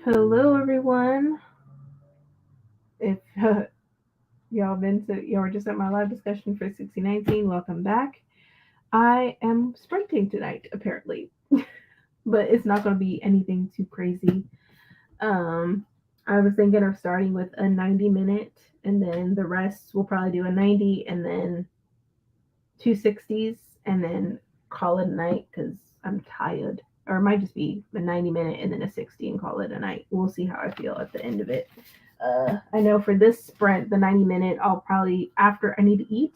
Hello, everyone. If y'all were just at my live discussion for 6019, welcome back. I am sprinting tonight, apparently, but it's not going to be anything too crazy. Um, I was thinking of starting with a 90-minute, and then the rest we'll probably do a 90, and then two 60s, and then call it a night because I'm tired. Or it might just be a 90-minute and then a 60 and call it a night. We'll see how I feel at the end of it. I know for this sprint, the 90-minute, I'll probably after I need to eat,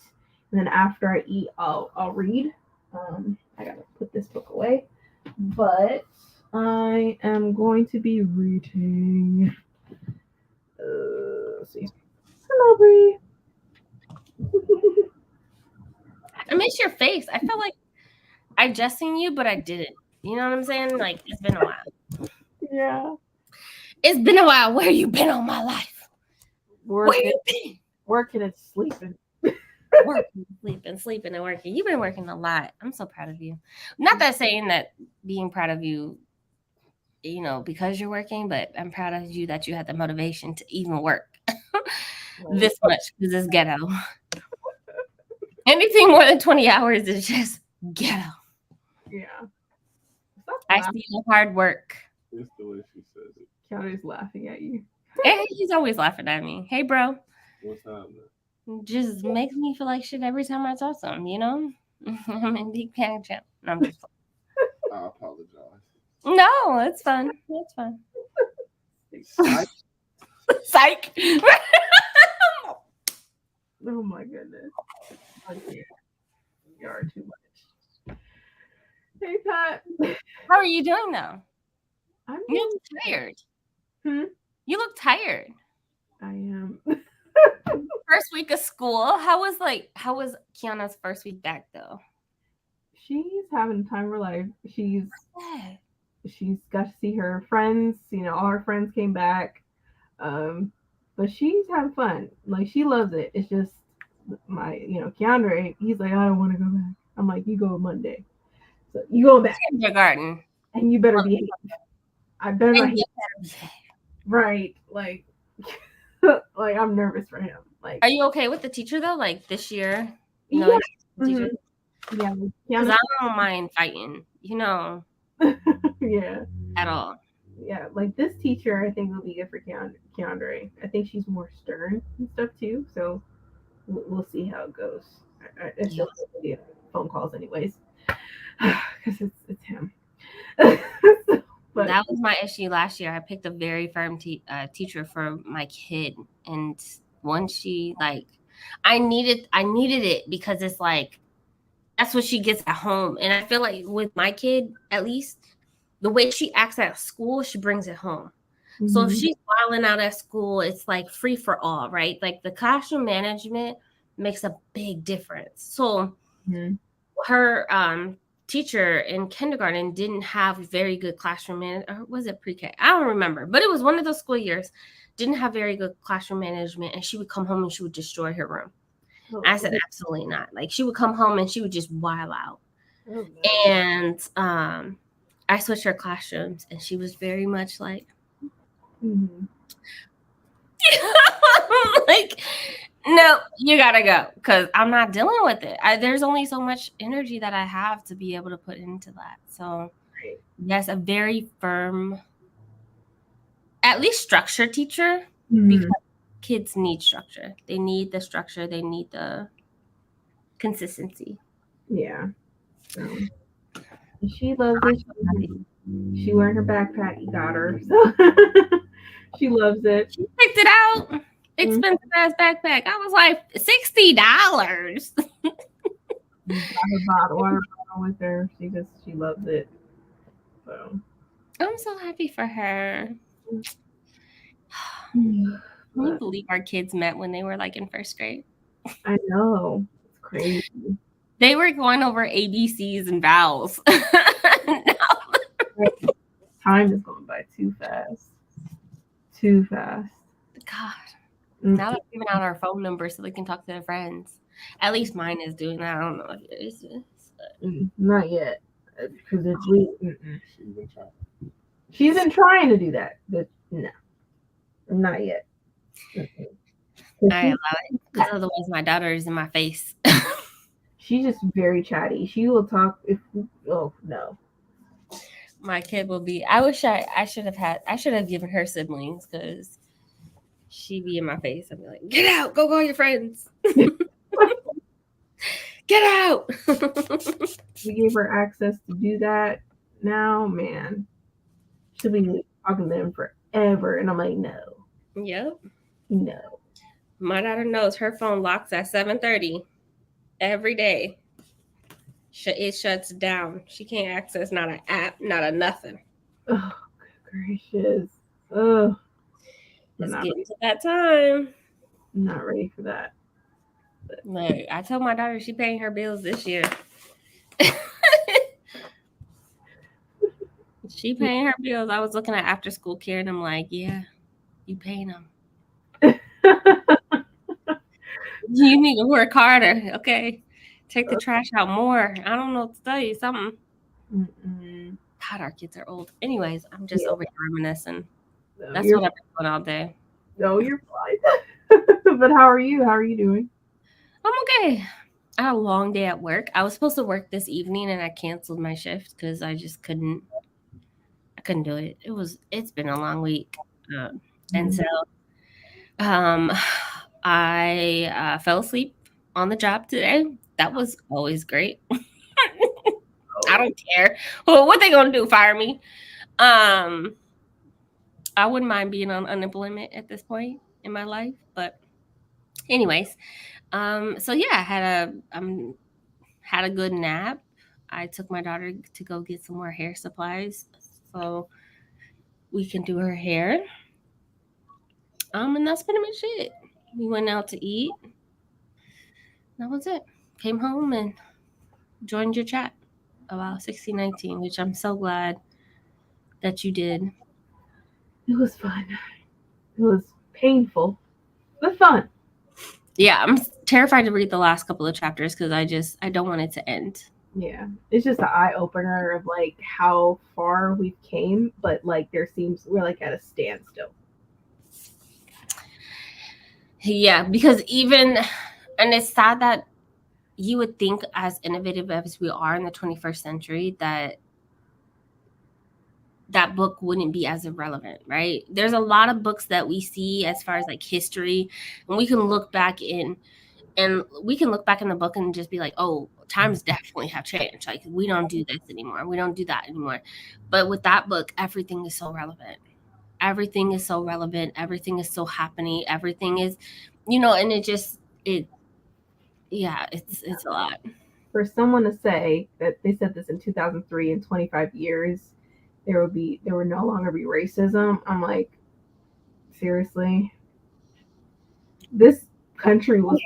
and then after I eat, I'll read. I gotta put this book away, but I am going to be reading. Let's see. Hello, Bree. I miss your face. I felt like I just seen you, but I didn't. You know what I'm saying? Like, it's been a while. Yeah. It's been a while. Where you been all my life? Where Working, you been? working and sleeping. Working, sleeping, and working. You've been working a lot. I'm so proud of you. Not that saying that being proud of you, because you're working, but I'm proud of you that you had the motivation to even work this much because it's ghetto. Anything more than 20 hours is just ghetto. Yeah. I see the hard work. It's the way she says it. Keanu's laughing at you. Hey, he's always laughing at me. Hey, bro. What's happening? Just makes me feel like shit every time I talk to him, I'm in big panic chat. No, I'm just I apologize. No, it's fun. It's fun. Psych. Oh my goodness. Okay. You are too much. Hey, Pat. How are you doing though? You look tired. Hmm? You look tired. I am. First week of school. How was Kiana's first week back though? She's having the time of her life. She's got to see her friends. All her friends came back. But she's having fun. Like, she loves it. It's just Keandre, he's like, I don't want to go back. I'm like, you go Monday. So you go back. Kindergarten. And you better behave. I better not right. Like, like I'm nervous for him. Like, are you okay with the teacher though? Like this year? Yeah. Teacher? Yeah. Because I don't mind fighting, Yeah. At all. Yeah, like this teacher, I think will be good for Keandre. I think she's more stern and stuff too. So we'll see how it goes. It's just phone calls, anyways, because it's him. But that was my issue last year. I picked a very firm teacher for my kid, and once she I needed it because it's like that's what she gets at home, and I feel like with my kid, at least the way she acts at school, she brings it home. Mm-hmm. So if she's wilding out at school, it's like free for all, right? Like the classroom management makes a big difference. So her teacher in kindergarten didn't have very good classroom management, or was it pre-K? I don't remember, but it was one of those school years. Didn't have very good classroom management, and she would come home and she would destroy her room. I said, absolutely not. Like, she would come home and she would just wild out. And I switched her classrooms, and she was very much like, like, no, you gotta go, because I'm not dealing with it. There's only so much energy that I have to be able to put into that. So, yes, a very firm, at least structure teacher, because kids need structure. They need the structure. They need the consistency. Yeah. She loves it. She wearing her backpack. You got her. So she loves it. She picked it out. Expensive ass backpack. I was like, $60. Got her water bottle with her. She loves it. So I'm so happy for her. Can you believe our kids met when they were like in first grade? I know. It's crazy. They were going over ABCs and vowels. Time is going by too fast. Too fast. God. Now they're giving out our phone numbers so they can talk to their friends. At least mine is doing that. I don't know if it is. Not yet. Because it's She's been trying to do that, but Not yet. Mm-mm. I allow it because otherwise my daughter is in my face. She's just very chatty. She will talk if oh no. My kid will be. I should have given her siblings because she'd be in my face. I'd be like, get out, go call your friends. Get out. We gave her access to do that. Now, man, she'll be talking to them forever, and I'm like, no, Yep. no. My daughter knows her phone locks at 7:30 every day. It shuts down. She can't access not an app, not a nothing. Oh, good gracious. Oh, It's not getting to that time. I'm not ready for that. Like, I told my daughter she paying her bills this year. She paying her bills. I was looking at after school care and I'm like, yeah, you paying them. You need to work harder. Okay. Take the trash out more. I don't know what to tell you. Something. Mm-mm. God, our kids are old. Anyways, I'm just over here reminiscing. No, That's what I've been doing all day. No, you're fine. But how are you? How are you doing? I'm okay. I had a long day at work. I was supposed to work this evening and I canceled my shift because I just couldn't. I couldn't do it. It's been a long week, and so I fell asleep on the job today. That was always great. I don't care. Well, what they gonna do? Fire me? I wouldn't mind being on unemployment at this point in my life, but anyways, so yeah, I had a good nap. I took my daughter to go get some more hair supplies so we can do her hair. And that's pretty much it. We went out to eat. That was it. Came home and joined your chat about 1619, which I'm so glad that you did. It was fun. It was painful, but fun. Yeah, I'm terrified to read the last couple of chapters because I don't want it to end. Yeah, it's just an eye opener of like how far we've came, but like we're like at a standstill. Yeah, because and it's sad that you would think as innovative as we are in the 21st century that book wouldn't be as irrelevant, right? There's a lot of books that we see as far as like history, and we can look back in the book and just be like, oh, times definitely have changed. Like, we don't do this anymore. We don't do that anymore. But with that book, everything is so relevant. Everything is so relevant. Everything is so happening. Everything is, and it's a lot. For someone to say that they said this in 2003, in 25 years, there would no longer be racism. I'm like, seriously? This country was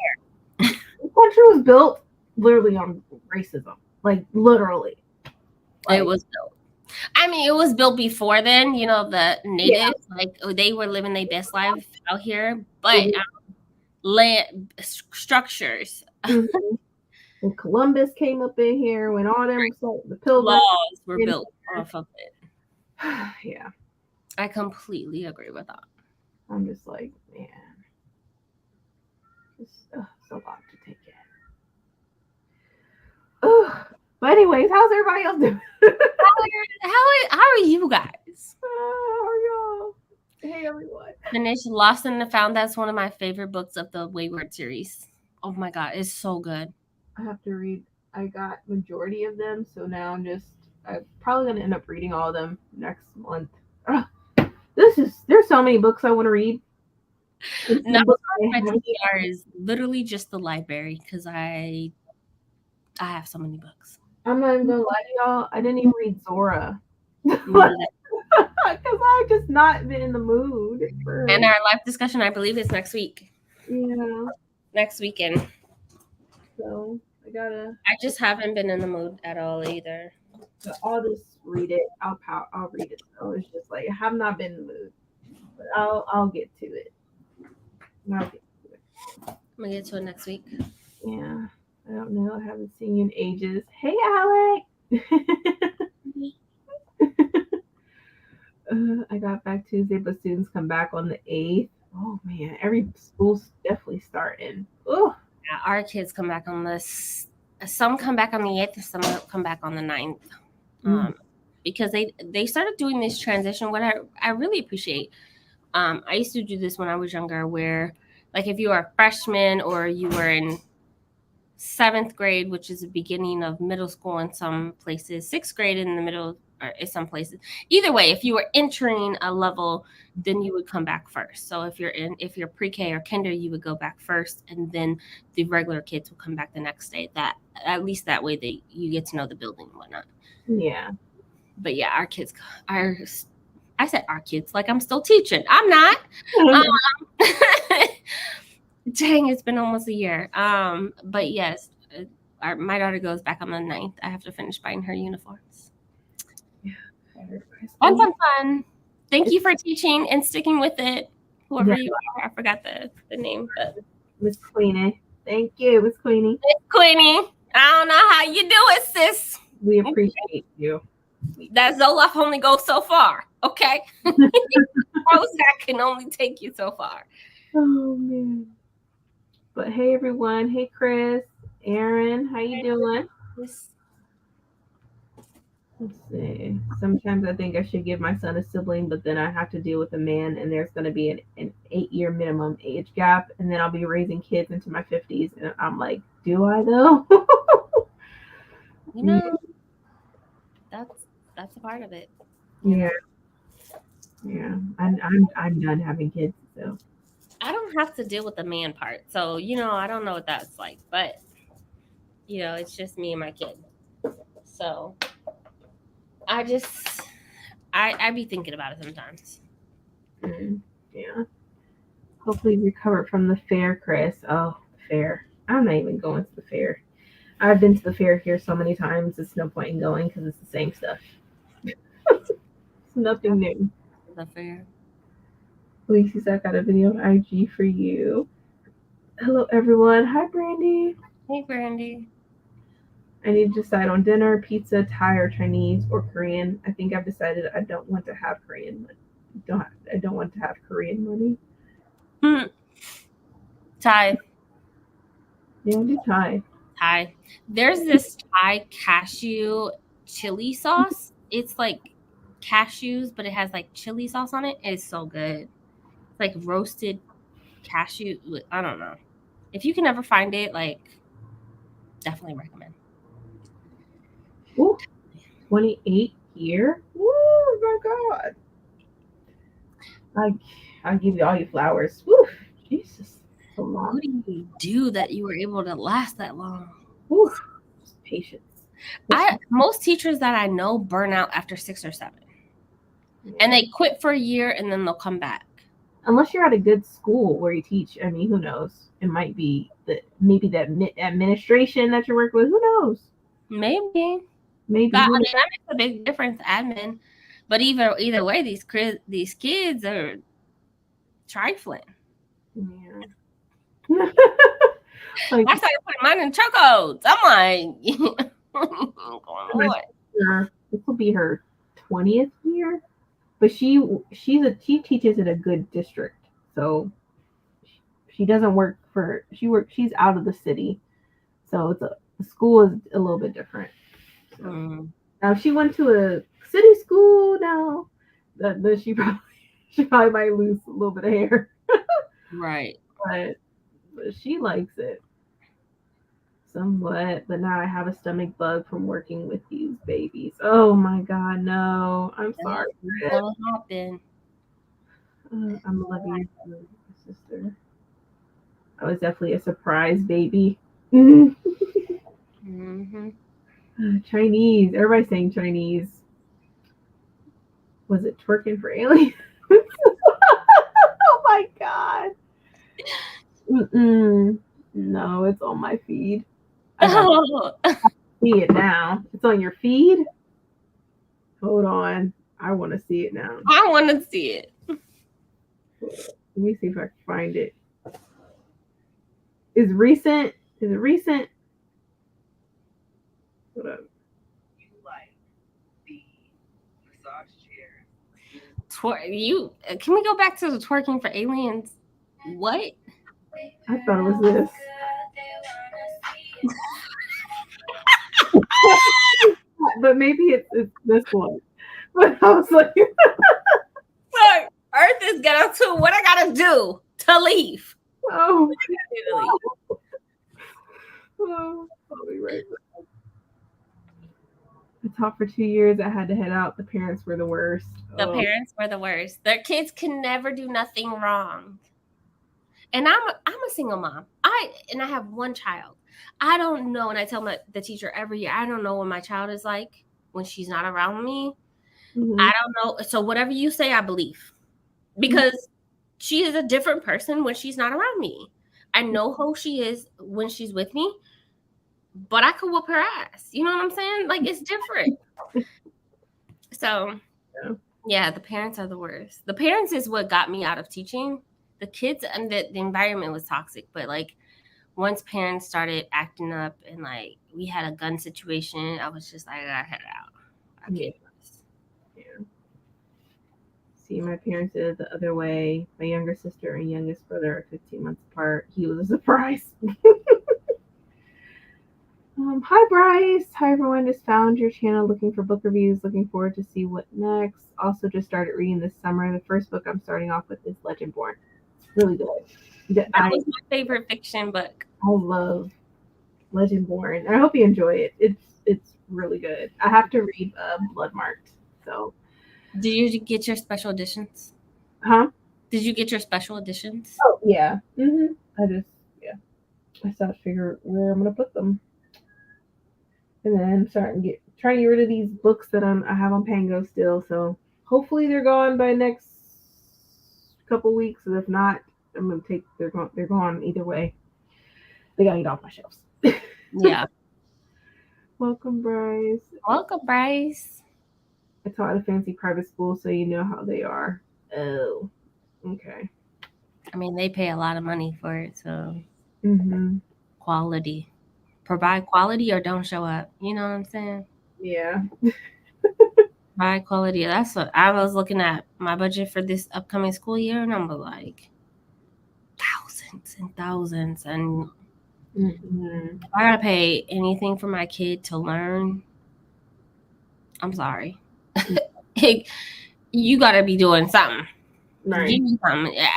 built literally on racism. Like, literally. It was built. I mean, it was built before then, the natives, like, they were living their best life out here, but land structures. Mm-hmm. When Columbus came up in here, when all them the Pilgrims laws were built off of it. Yeah. I completely agree with that. I'm just like, man, it's a lot to take in. But anyways, how's everybody else doing? How are you guys? How are y'all? Hey, everyone. Finished Lost and Found. That's one of my favorite books of the Wayward series. Oh my God, it's so good. I have to read. I got majority of them, so now I'm probably gonna end up reading all of them next month. There's so many books I want to read. No, my TBR is literally just the library because I have so many books. I'm not even gonna lie to y'all. I didn't even read Zora because I've just not been in the mood. And our live discussion, I believe, is next week. Yeah. Next weekend. So I just haven't been in the mood at all either. So I'll just read it. I'll read it. So it's just like I have not been in the mood, but I'll get to it. I'm gonna get to it next week. Yeah, I don't know. I haven't seen you in ages. Hey, Alec. I got back Tuesday, but students come back on the 8th. Oh man, every school's definitely starting. Oh, Yeah, our kids come back on some come back on the 8th, some come back on the 9th. Because they started doing this transition. What I really appreciate. I used to do this when I was younger, where like if you are a freshman or you were in 7th grade, which is the beginning of middle school in some places, 6th grade in the middle or in some places. Either way, if you were entering a level, then you would come back first. So if you're pre-K or kinder, you would go back first, and then the regular kids will come back the next day. That at least that way you get to know the building and whatnot. yeah. But yeah, I said our kids like I'm still teaching. I'm not. Dang, it's been almost a year. But yes, my daughter goes back on the 9th. I have to finish buying her uniforms. Yeah. Fun. Thank you for teaching and sticking with it. Whoever you are, I forgot the name, but Miss Queenie. Thank you, Miss Queenie. Miss Queenie. I don't know how you do it, sis. We appreciate you. That Zoloft only goes so far, okay? Prozac can only take you so far. Oh man. But hey everyone, hey Chris, Aaron, how you doing? Let's see. Sometimes I think I should give my son a sibling, but then I have to deal with a man, and there's going to be an 8-year minimum age gap, and then I'll be raising kids into my 50s, and I'm like, do I though? You know, that's a part of it. Yeah. I'm done having kids, so I don't have to deal with the man part, so I don't know what that's like, but it's just me and my kid. So I be thinking about it sometimes. Yeah. Hopefully recover from the fair, Chris. Oh, the fair. I'm not even going to the fair. I've been to the fair here so many times. It's no point in going because it's the same stuff. It's nothing new. The fair. Lacey, I got a video on IG for you. Hello, everyone. Hi, Brandy. Hey, Brandy. I need to decide on dinner, pizza, Thai, or Chinese, or Korean. I think I've decided I don't want to have Korean money. I don't want to have Korean money. Thai. Yeah, do Thai. Thai. There's this Thai cashew chili sauce. It's like cashews, but it has like chili sauce on it. It's so good. It's like roasted cashew. I don't know. If you can ever find it, like, definitely recommend. Ooh, 28 year. Oh my God. I'll give you all your flowers. Woo, Jesus. So long. What do you do that you were able to last that long? Woo, just patience. Most teachers that I know burn out after 6 or 7. And they quit for a year and then they'll come back. Unless you're at a good school where you teach. I mean, who knows? It might be maybe that administration that you're working with. Who knows? Maybe. That makes a big difference, admin. But either way, these kids are trifling. Yeah. Like, I started putting mine in chokeholds. I'm like, this will be her 20th year, but she teaches in a good district, so she doesn't work for she's out of the city, so the school is a little bit different. So, now if she went to a city school now, then she probably might lose a little bit of hair. Right. But she likes it somewhat. But now I have a stomach bug from working with these babies. Oh my God, no! I'm sorry. What'll happen? I'm loving you, sister. I was definitely a surprise baby. Chinese. Everybody's saying Chinese. Was it twerking for aliens? Oh my God. No, it's on my feed. I see it now. It's on your feed? Hold on. I want to see it now. I want to see it. Let me see if I can find it. Is it recent? Hold up. You like the massage chair. Can we go back to the twerking for aliens? What? I thought it was this. But maybe it's this one. But I was like, So Earth is gonna too. What I gotta do to leave? oh, Literally. oh, I'll be right back. I taught for 2 years. I had to head out. The parents were the worst. The parents were the worst. Their kids can never do nothing wrong. And I'm a single mom. I have one child. I don't know, and I tell the teacher every year, I don't know what my child is like when she's not around me. Mhm. I don't know. So whatever you say, I believe. Because she is a different person when she's not around me. I know who she is when she's with me, but I could whoop her ass. You know what I'm saying? Like, it's different. So, yeah, the parents are the worst. The parents is what got me out of teaching. The kids and the environment was toxic, but like once parents started acting up and like we had a gun situation, I was just like, I gotta head out. I can't do this. Yeah. See, my parents did it the other way. My younger sister and youngest brother are 15 months apart. He was a surprise. Hi, Bryce. Hi, everyone. Just found your channel looking for book reviews. Looking forward to see what next. Also, just started reading this summer. The first book I'm starting off with is Legendborn. It's really good. That was my favorite fiction book. I love Legendborn. I hope you enjoy it. It's really good. I have to read Bloodmarked. So, did you get your special editions? Huh? Did you get your special editions? Oh yeah. I still have to figure where I'm gonna put them. And then I'm trying to get rid of these books that I have on Pango still. So hopefully they're gone by next couple weeks. And if not, I'm gonna take they're gone either way. They gotta get off my shelves. Yeah. Welcome, Bryce. Welcome, Bryce. I taught at a fancy private school, so you know how they are. Oh, okay. I mean, they pay a lot of money for it, so quality. Provide quality or don't show up. You know what I'm saying? Yeah. Provide quality. That's what I was looking at my budget for this upcoming school year, and I'm like thousands and thousands. And if I gotta pay anything for my kid to learn, I'm sorry. You gotta be doing something. Right. Give me something. Yeah.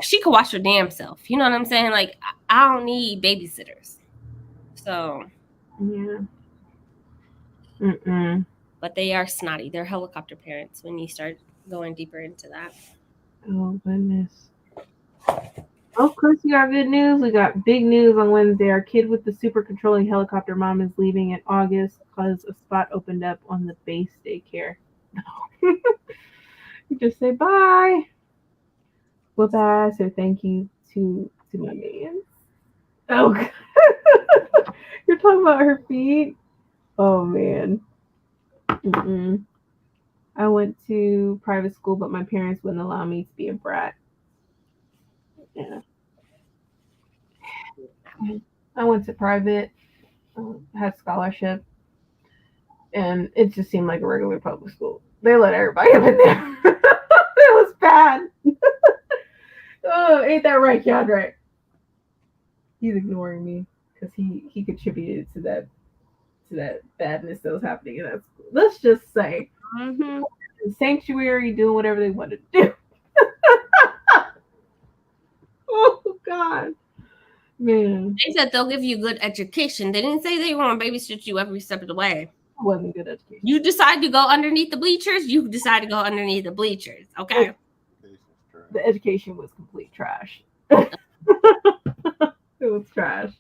She could watch her damn self. You know what I'm saying? Like, I don't need babysitters. So. Yeah. But they are snotty. They're helicopter parents when you start going deeper into that. Oh, goodness. Of course, we got good news. We got big news on Wednesday. Our kid with the super controlling helicopter mom is leaving in August because a spot opened up on the base daycare. You just say bye. Well, I say thank you to my man. Oh, God. You're talking about her feet? Oh, man. I went to private school, but my parents wouldn't allow me to be a brat. Yeah. I went to private, had scholarship, and it just seemed like a regular public school. They let everybody up in there. It was bad. Oh, ain't that right, Keandre? He's ignoring me because he contributed to that badness that was happening in that school. Let's just say, the sanctuary doing whatever they wanted to do. Oh God, man! They said they'll give you good education. They didn't say they want to babysit you every step of the way. It wasn't good education. You decide to go underneath the bleachers. You decide to go underneath the bleachers. Okay. The education was complete trash. It was trash.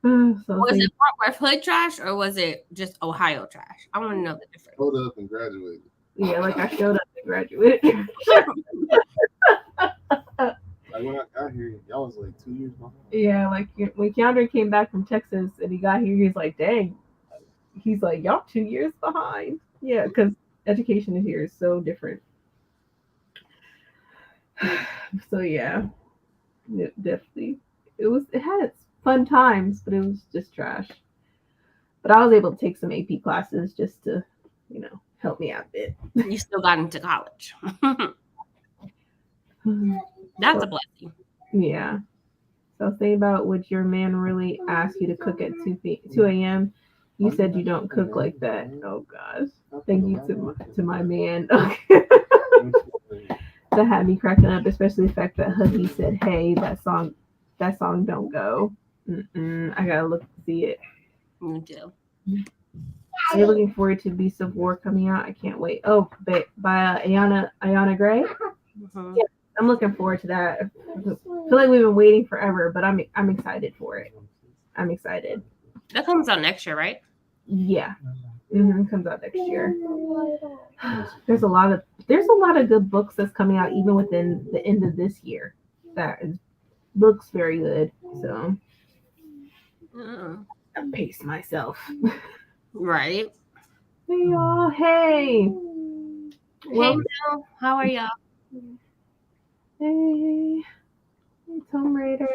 Was it Fort Worth Hood trash or was it just Ohio trash? I want to know the difference. Showed up and graduated. Yeah, like I showed up and graduated. Like when I got here, y'all was like 2 years behind. Yeah, like when Keandre came back from Texas and he got here, he's like, dang. He's like, y'all 2 years behind. Yeah, because education here is so different. So yeah, definitely. It had its fun times, but it was just trash. But I was able to take some AP classes just to, helped me out a bit. You still got into college. That's a blessing. Yeah. So think about, would your man really ask you to cook at 2 a.m.? You said you don't cook like that. Oh gosh. Thank you to my man. That had me cracking up, especially the fact that hubby said, "Hey, that song don't go." I gotta look to see it. You do. Are you looking forward to Beast of War coming out? I can't wait. Oh, by Ayana Gray. Mm-hmm. Yeah, I'm looking forward to that. I feel like we've been waiting forever, but I'm excited for it. I'm excited. That comes out next year, right? Yeah, comes out next year. There's a lot of good books that's coming out even within the end of this year. Looks very good. So I pace myself. Right. Hey y'all. Hey. Hey Mel, how are y'all? Hey, Tomb Raider.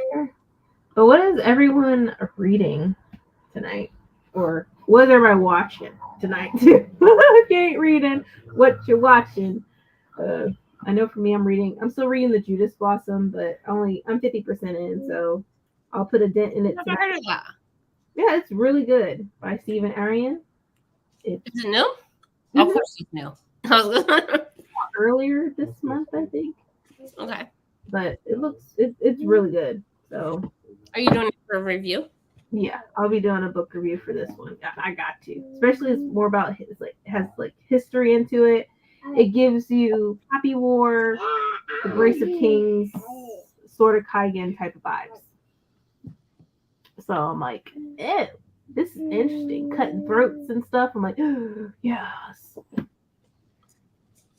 But what is everyone reading tonight? Or what is everybody watching tonight? If you ain't reading, what you're watching. I know for me, I'm still reading the Judas Blossom, but I'm 50% in, so I'll put a dent in it Never tonight. heard of that. Yeah, it's really good by Stephen Arion. Is it new? Mhm. Of course it's new. Earlier this month, I think. Okay. But it's really good. So Are you doing it for a review? yeah, I'll be doing a book review for this one. I got to. Especially it's more about has history into it. It gives you Happy War, the Grace of Kings, sort of Kaigen type of vibes. So I'm like, ew, this is interesting. Cutting throats and stuff. I'm like, yes.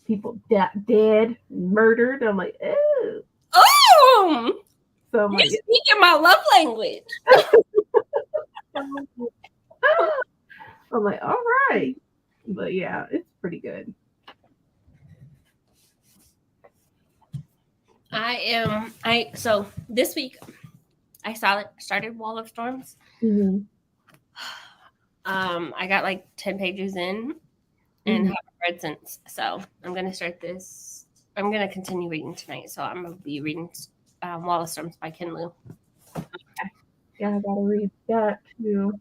People dead, murdered. I'm like, ew. Oh! So I'm You're like, speaking my love language. I'm like, all right. But yeah, it's pretty good. So this week I started Wall of Storms. Mm-hmm. I got like 10 pages in and haven't read since. So I'm gonna start this. I'm gonna continue reading tonight. So I'm gonna be reading Wall of Storms by Ken Liu. Yeah, I gotta read that too.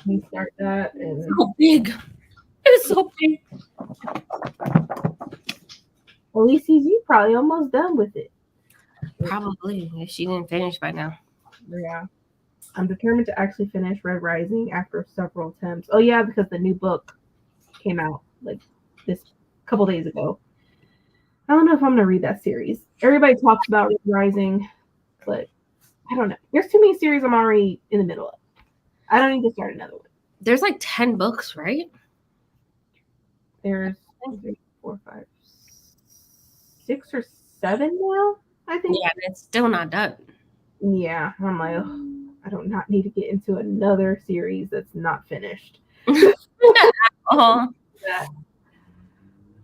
We start that and So big. It's so big. Elise, you probably almost done with it. Probably if she didn't finish by now. Yeah. I'm determined to actually finish Red Rising after several attempts. Oh yeah, because the new book came out like this couple days ago. I don't know if I'm gonna read that series. Everybody talks about Red Rising, but I don't know. There's too many series I'm already in the middle of. I don't need to start another one. There's like 10 books, right? There's 3, 4, 5, 6 or 7 now, I think. Yeah, it's still not done. Yeah, I'm like, I do not need to get into another series that's not finished. Uh-huh.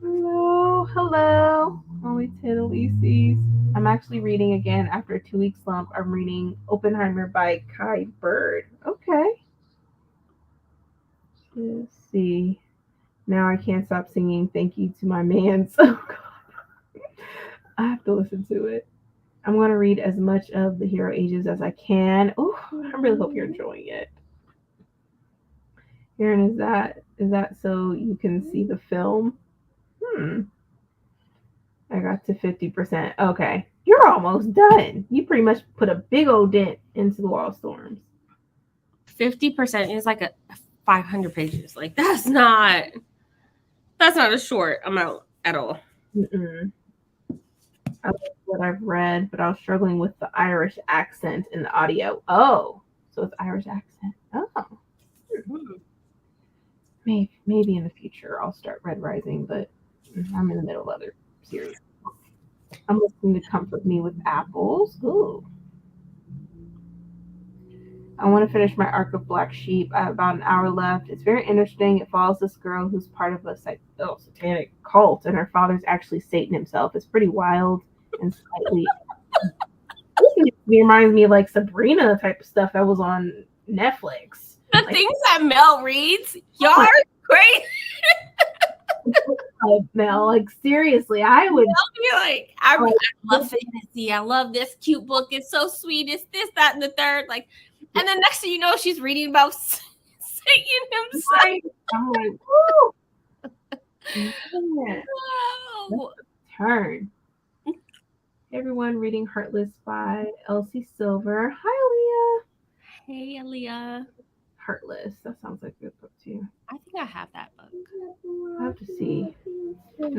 Hello. Only 10 Elises. I'm actually reading again after a 2-week slump. I'm reading Oppenheimer by Kai Bird. Okay. Let's see. Now I can't stop singing Thank You to My Man. Oh, God. I have to listen to it. I'm going to read as much of The Hero Ages as I can. Oh, I really hope you're enjoying it. Aaron, is that so you can see the film? I got to 50%. Okay. You're almost done. You pretty much put a big old dent into the Wall of Storms. 50% is like 500 pages. Like that's not a short amount at all. I love what I've read, but I was struggling with the Irish accent in the audio. Oh, so it's Irish accent. Oh. Maybe in the future I'll start Red Rising, but I'm in the middle of other series. I'm listening to Comfort Me with Apples. Ooh. I want to finish my arc of Black Sheep. I have about an hour left. It's very interesting. It follows this girl who's part of a satanic cult, and her father's actually Satan himself. It's pretty wild and slightly. It reminds me of like Sabrina type of stuff that was on Netflix. The things that Mel reads, y'all are crazy. Mel, like seriously, I would I'll be like, I love fantasy. I love this cute book. It's so sweet. It's this, that, and the third. Like, and then next thing you know, she's reading about Satan himself. right. I'm like, woo. Man, Oh. turn. Everyone reading Heartless by Elsie Silver. Hi, Hey, Aaliyah. Heartless. That sounds like a good book too. I think I have that book. I have to see. I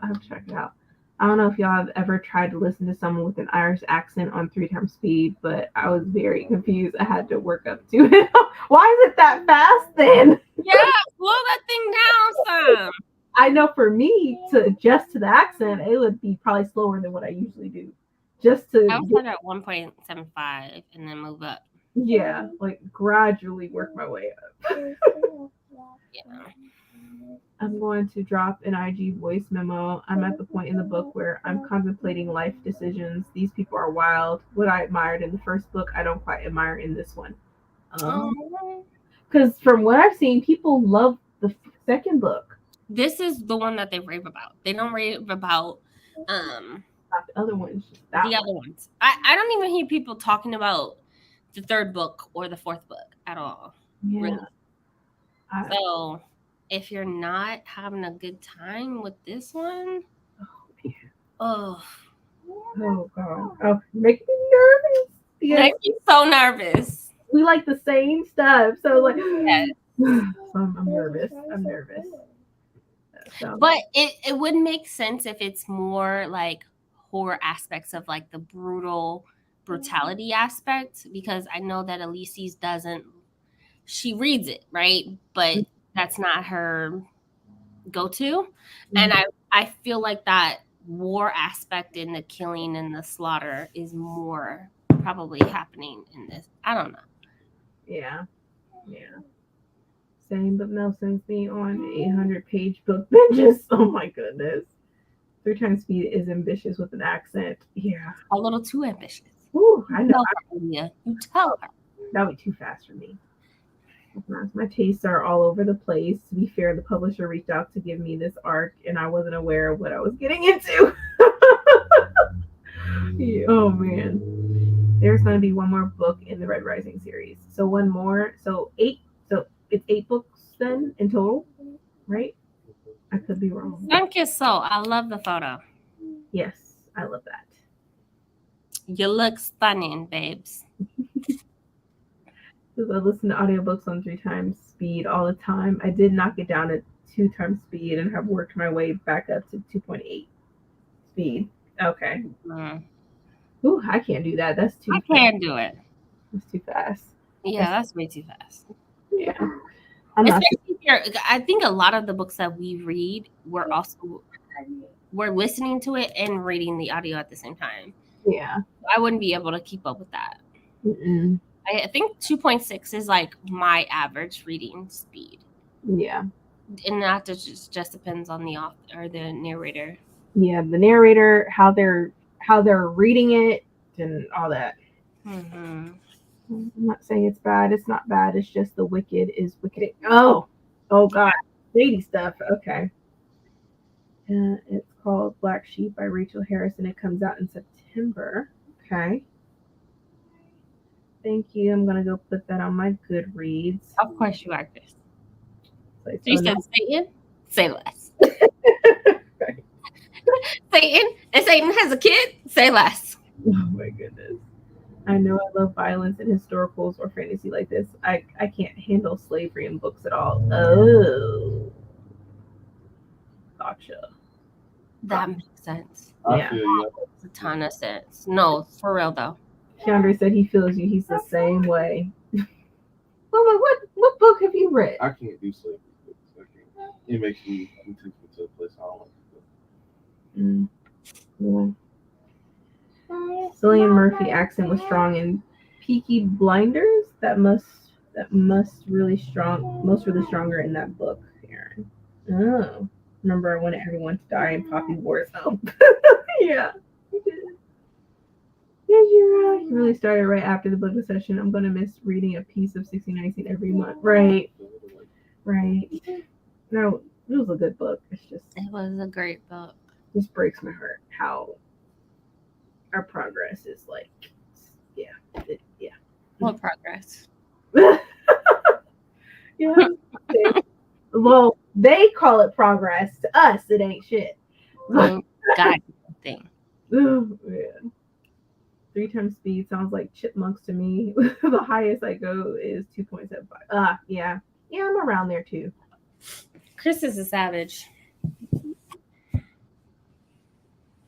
have to check it out. I don't know if y'all have ever tried to listen to someone with an Irish accent on 3 times speed, but I was very confused. I had to work up to it. Why is it that fast then? Yeah, slow that thing down some. I know for me to adjust to the accent, it would be probably slower than what I usually do. Just to I would start at 1.75 and then move up. yeah, like gradually work my way up. Yeah. I'm going to drop an IG voice memo. I'm at the point in the book where I'm contemplating life decisions. These people are wild. What I admired in the first book, I don't quite admire in this one. Because from what I've seen, people love the second book. This is the one that they rave about. They don't rave about Not the other ones. the other ones. I don't even hear people talking about the third book or the fourth book at all. Yeah. Really. So if you're not having a good time with this one, oh god, oh, make me nervous. Yeah. Make me so nervous. We like the same stuff, so like, yes. So I'm nervous. I'm nervous. So. But it would make sense if it's more like horror aspects of like the brutality aspect, because I know that Elise's doesn't. She reads it, right? But that's not her go-to. And I feel like that war aspect in the killing and the slaughter is more probably happening in this. I don't know. Yeah. Same, but Mel sends me on 800-page book binges. Oh my goodness. 3 times speed is ambitious with an accent. Yeah. A little too ambitious. Ooh, I know. You tell her. That would be too fast for me. My tastes are all over the place. To be fair, the publisher reached out to give me this arc, and I wasn't aware of what I was getting into. Oh man, there's going to be one more book in the Red Rising series. So one more. So 8. So it's 8 books then in total, right? I could be wrong. Thank you. So I love the photo. Yes, I love that. You look stunning, babes. I listen to audiobooks on 3 times speed all the time. I did knock it down at 2 times speed and have worked my way back up to 2.8 speed. Okay. Ooh, I can't do that. That's too fast. Can't do it. That's too fast. Yeah, that's way too fast. Yeah. I think a lot of the books that we read, we're listening to it and reading the audio at the same time. Yeah. I wouldn't be able to keep up with that. Mm-mm. I think 2.6 is like my average reading speed. Yeah. And that just depends on the author or the narrator. Yeah, the narrator, how they're reading it and all that. Mm-hmm. I'm not saying it's bad. It's not bad. It's just the wicked is wicked. Oh God. Shady stuff. Okay. It's called Black Sheep by Rachel Harris, and it comes out in September. Okay. Thank you. I'm going to go put that on my Goodreads. Of course you are, Chris. So you said Satan? Say less. Satan? And Satan has a kid? Say less. Oh my goodness. I know I love violence and historicals or fantasy like this. I can't handle slavery in books at all. Oh. Gotcha. That makes sense. Yeah. Makes a ton of sense. No, for real though. Keandre said he feels you. He's the same way. Mama, what book have you read? I can't do slavery books. I can't. It makes me take me to a place I don't like to go. Yeah. Cillian Murphy accent was strong in Peaky Blinders. That must really stronger in that book, Aaron. Oh. Remember I wanted everyone to die in Poppy Wars. Oh. Yeah. Yeah, you're right. He really started right after the book session. I'm gonna miss reading a piece of 1619 every month. Right. No, It was a good book. It's just It was a great book. just breaks my heart how our progress is like, yeah, yeah. What progress? Yeah. Well, they call it progress. To us, it ain't shit. God thing. Ooh, man. 3 times speed sounds like chipmunks to me. The highest I go is 2.75. Yeah. Yeah, I'm around there too. Chris is a savage. All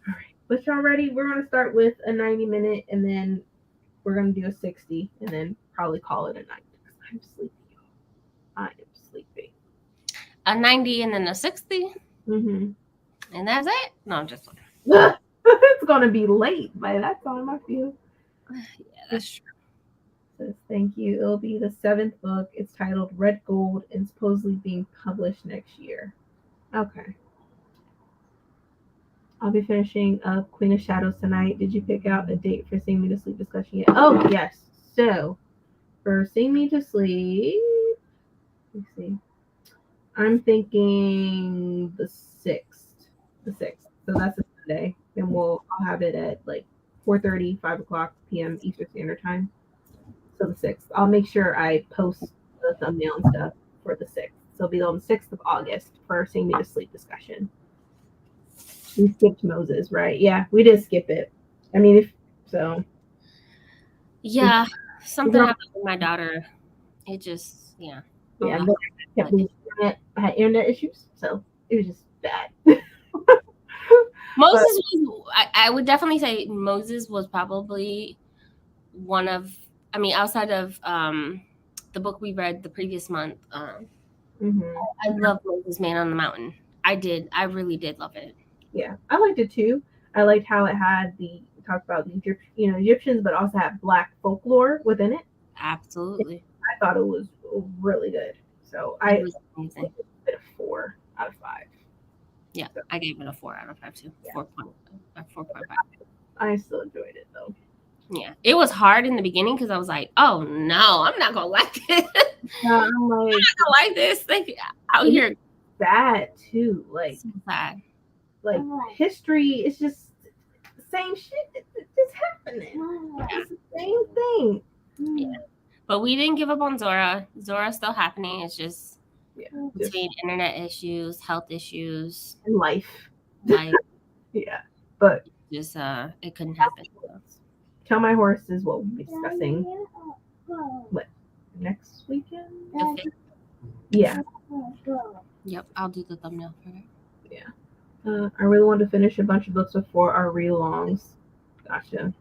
right. But y'all ready? We're gonna start with a 90-minute and then we're gonna do a 60 and then probably call it a night. I'm sleepy. I am sleepy. A 90 and then a 60. Mm-hmm. And that's it? No, I'm just like, It's gonna be late by that time, I feel. yeah, that's true. Says thank you. It'll be the 7th book. It's titled Red Gold and supposedly being published next year. Okay. I'll be finishing up Queen of Shadows tonight. Did you pick out a date for Sing Me to Sleep discussion yet? Oh yes. So for Sing Me to Sleep, let's see. I'm thinking the 6th. The 6th. So that's a Sunday. And I'll have it at like 4:30, 5 o'clock p.m. Eastern Standard Time. So the 6th. I'll make sure I post the thumbnail and stuff for the 6th. So it'll be on the 6th of August for Sing Me to Sleep discussion. We skipped Moses, right? Yeah, we did skip it. I mean, if so. Yeah, something happened with my daughter. It just, yeah. Yeah, I had internet issues, so it was just bad. Moses was, I would definitely say Moses was probably one of, I mean, outside of the book we read the previous month, I love Moses Man on the Mountain. I really did love it. Yeah, I liked it too. I liked how it had talked about the Egyptians, but also had Black folklore within it. Absolutely. I thought it was really good. So I gave it a 4 out of 5. Yeah, so I gave it a 4 out of 5 too. Yeah. 4.5. I still enjoyed it though. Yeah, it was hard in the beginning because I was like, "Oh no, I'm not gonna like this. I'm not gonna like this. Like out here, bad too. Like so sad. Like history is just the same shit. It's just happening. It's the same thing. Yeah, but we didn't give up on Zora. Zora's still happening. It's just between internet issues, health issues, and life. Yeah, but just it couldn't happen. Tell My Horse is what we'll be discussing. What, next weekend? Yeah. Yep, I'll do the thumbnail for it. Yeah. I really want to finish a bunch of books before our read-alongs. Gotcha.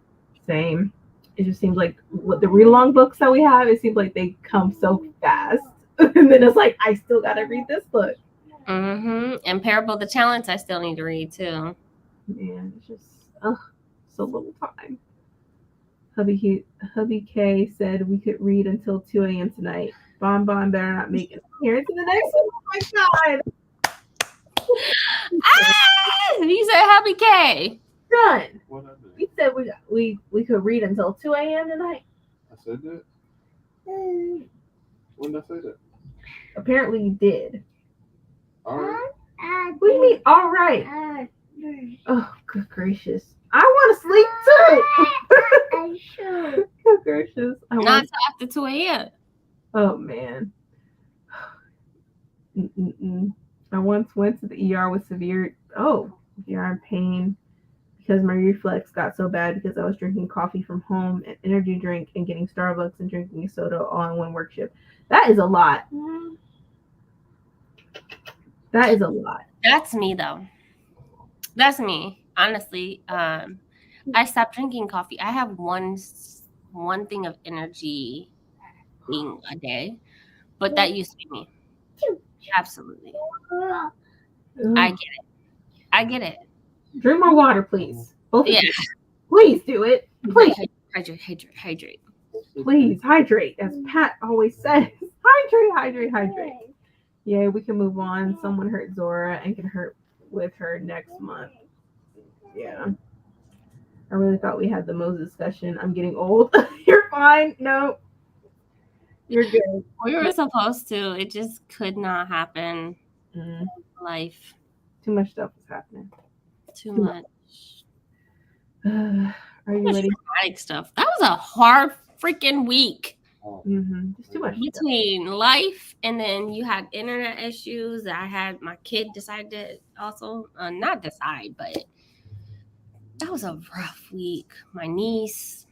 Same. It just seems like what the read-along books that we have, it seems like they come so fast. And then it's like, I still got to read this book. And Parable of the Talents, I still need to read too. Man, it's just, so little time. Hubby K said we could read until 2 a.m. tonight. Bon better not make it here to the next one. Oh my God. You said Hubby K. Done. We said we could read until 2 a.m. tonight. I said that? When did I say that? Apparently you did. All right. What do you mean, all right? Oh, good gracious. I want to sleep too. Good gracious. Not after 2 a.m. Oh, man. I once went to the ER with severe ER pain because my reflex got so bad because I was drinking coffee from home, an energy drink, and getting Starbucks and drinking a soda all in one work shift. That is a lot. That is a lot. That's me, though. That's me. Honestly, I stopped drinking coffee. I have one thing of energy a day, but that used to be me. Absolutely. I get it. Drink more water, please. Both of you. Please do it. Please. Hydrate. Please hydrate, as Pat always says. Hydrate. Yeah, we can move on. Someone hurt Zora and can hurt with her next month. Yeah. I really thought we had the Moses discussion. I'm getting old. You're fine. No. You're good. We were supposed to. It just could not happen. Life. Too much stuff is happening. Too much. Are you ready? Dramatic stuff. That was a hard freaking week. Just too much between stuff. Life and then you had internet issues. I had my kid decide to also not decide, but that was a rough week. My niece.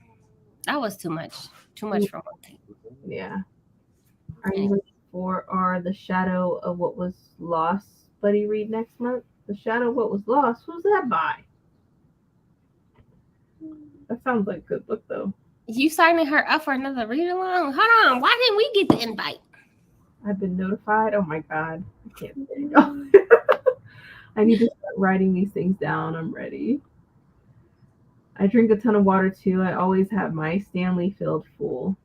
That was too much. Too much for one thing. Yeah. Are you ready for The Shadow of What Was Lost buddy read next month? The Shadow of What Was Lost? Who's that by? That sounds like a good book, though. You signing her up for another read along? Hold on. Why didn't we get the invite? I've been notified. Oh my God. I can't. There you go. I need to start writing these things down. I'm ready. I drink a ton of water too. I always have my Stanley filled full.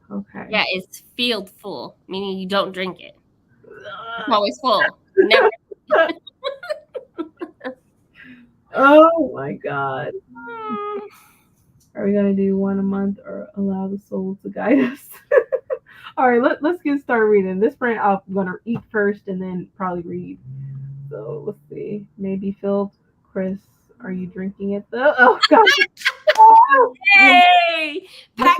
Okay. Yeah, it's filled full, meaning you don't drink it. It's always full. Never. Oh my God. Are we gonna do one a month or allow the soul to guide us? All right, let's get started reading. This brand I'm gonna eat first and then probably read. So let's see. Maybe filled. Chris, are you drinking it though? Oh God. Hey, Pat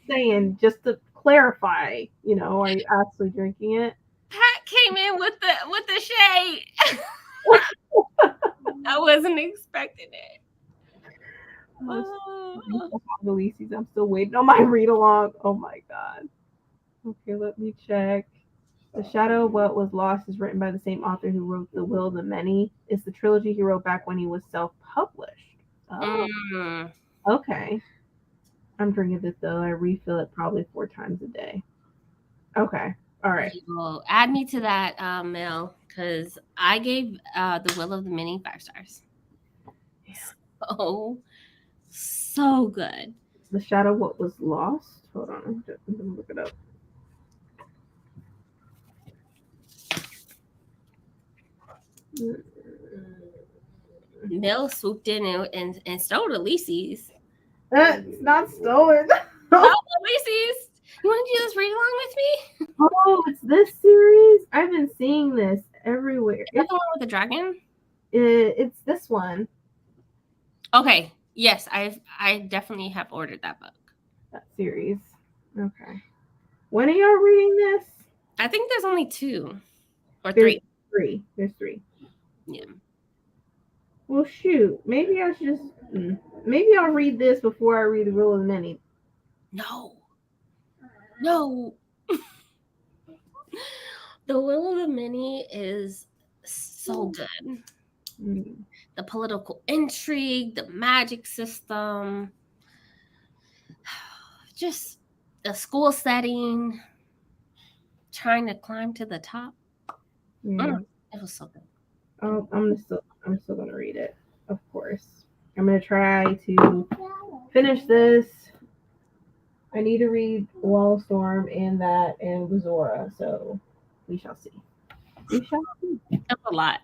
saying just to clarify, are you actually drinking it? Pat came in with the shade. I wasn't expecting it. I'm still waiting on my read along. Oh my God. Okay, let me check. The Shadow of What Was Lost is written by the same author who wrote The Will of the Many. It's the trilogy he wrote back when he was self-published. Oh. Okay. I'm drinking this though. I refill it probably 4 times a day. Okay. All right. Well, add me to that, Mel, because I gave The Will of the Many 5 stars. Yeah. So good. The Shadow of What Was Lost. Hold on. I'm gonna look it up. Mel swooped in and stole Elise's. It's not stolen. Oh, Elise's. You want to do this read along with me? Oh, it's this series? I've been seeing this everywhere. Is that the one with the dragon? It's this one. Okay. Yes, I definitely have ordered that book. That series. Okay. When are y'all reading this? I think there's only 2 or 3. There's 3. Yeah. Well, shoot. Maybe I should just. Maybe I'll read this before I read The Will of the Many. No. The Will of the Many is so good. The political intrigue, the magic system, just the school setting, trying to climb to the top. Yeah. It was so good. Oh, I'm still gonna read it, of course. I'm gonna try to finish this. I need to read Wall of Storm and Wazora, so we shall see. That's a lot.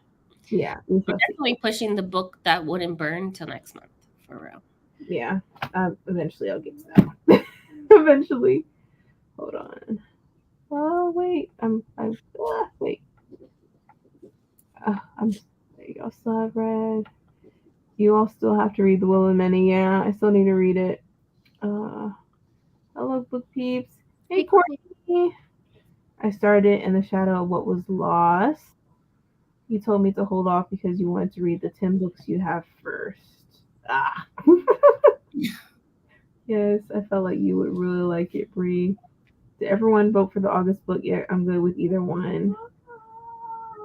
Yeah, we're definitely pushing the book that wouldn't burn till next month, for real. Yeah, eventually I'll get to that one. Eventually. Hold on. Oh wait, wait. There you go. Still have read. You all still have to read The Will of the Many. Yeah, I still need to read it. Hello, book peeps. Hey, Courtney. I started In the Shadow of What Was Lost. You told me to hold off because you wanted to read the 10 books you have first. Yes, I felt like you would really like it, Bree. Did everyone vote for the August book yet? I'm good with either one.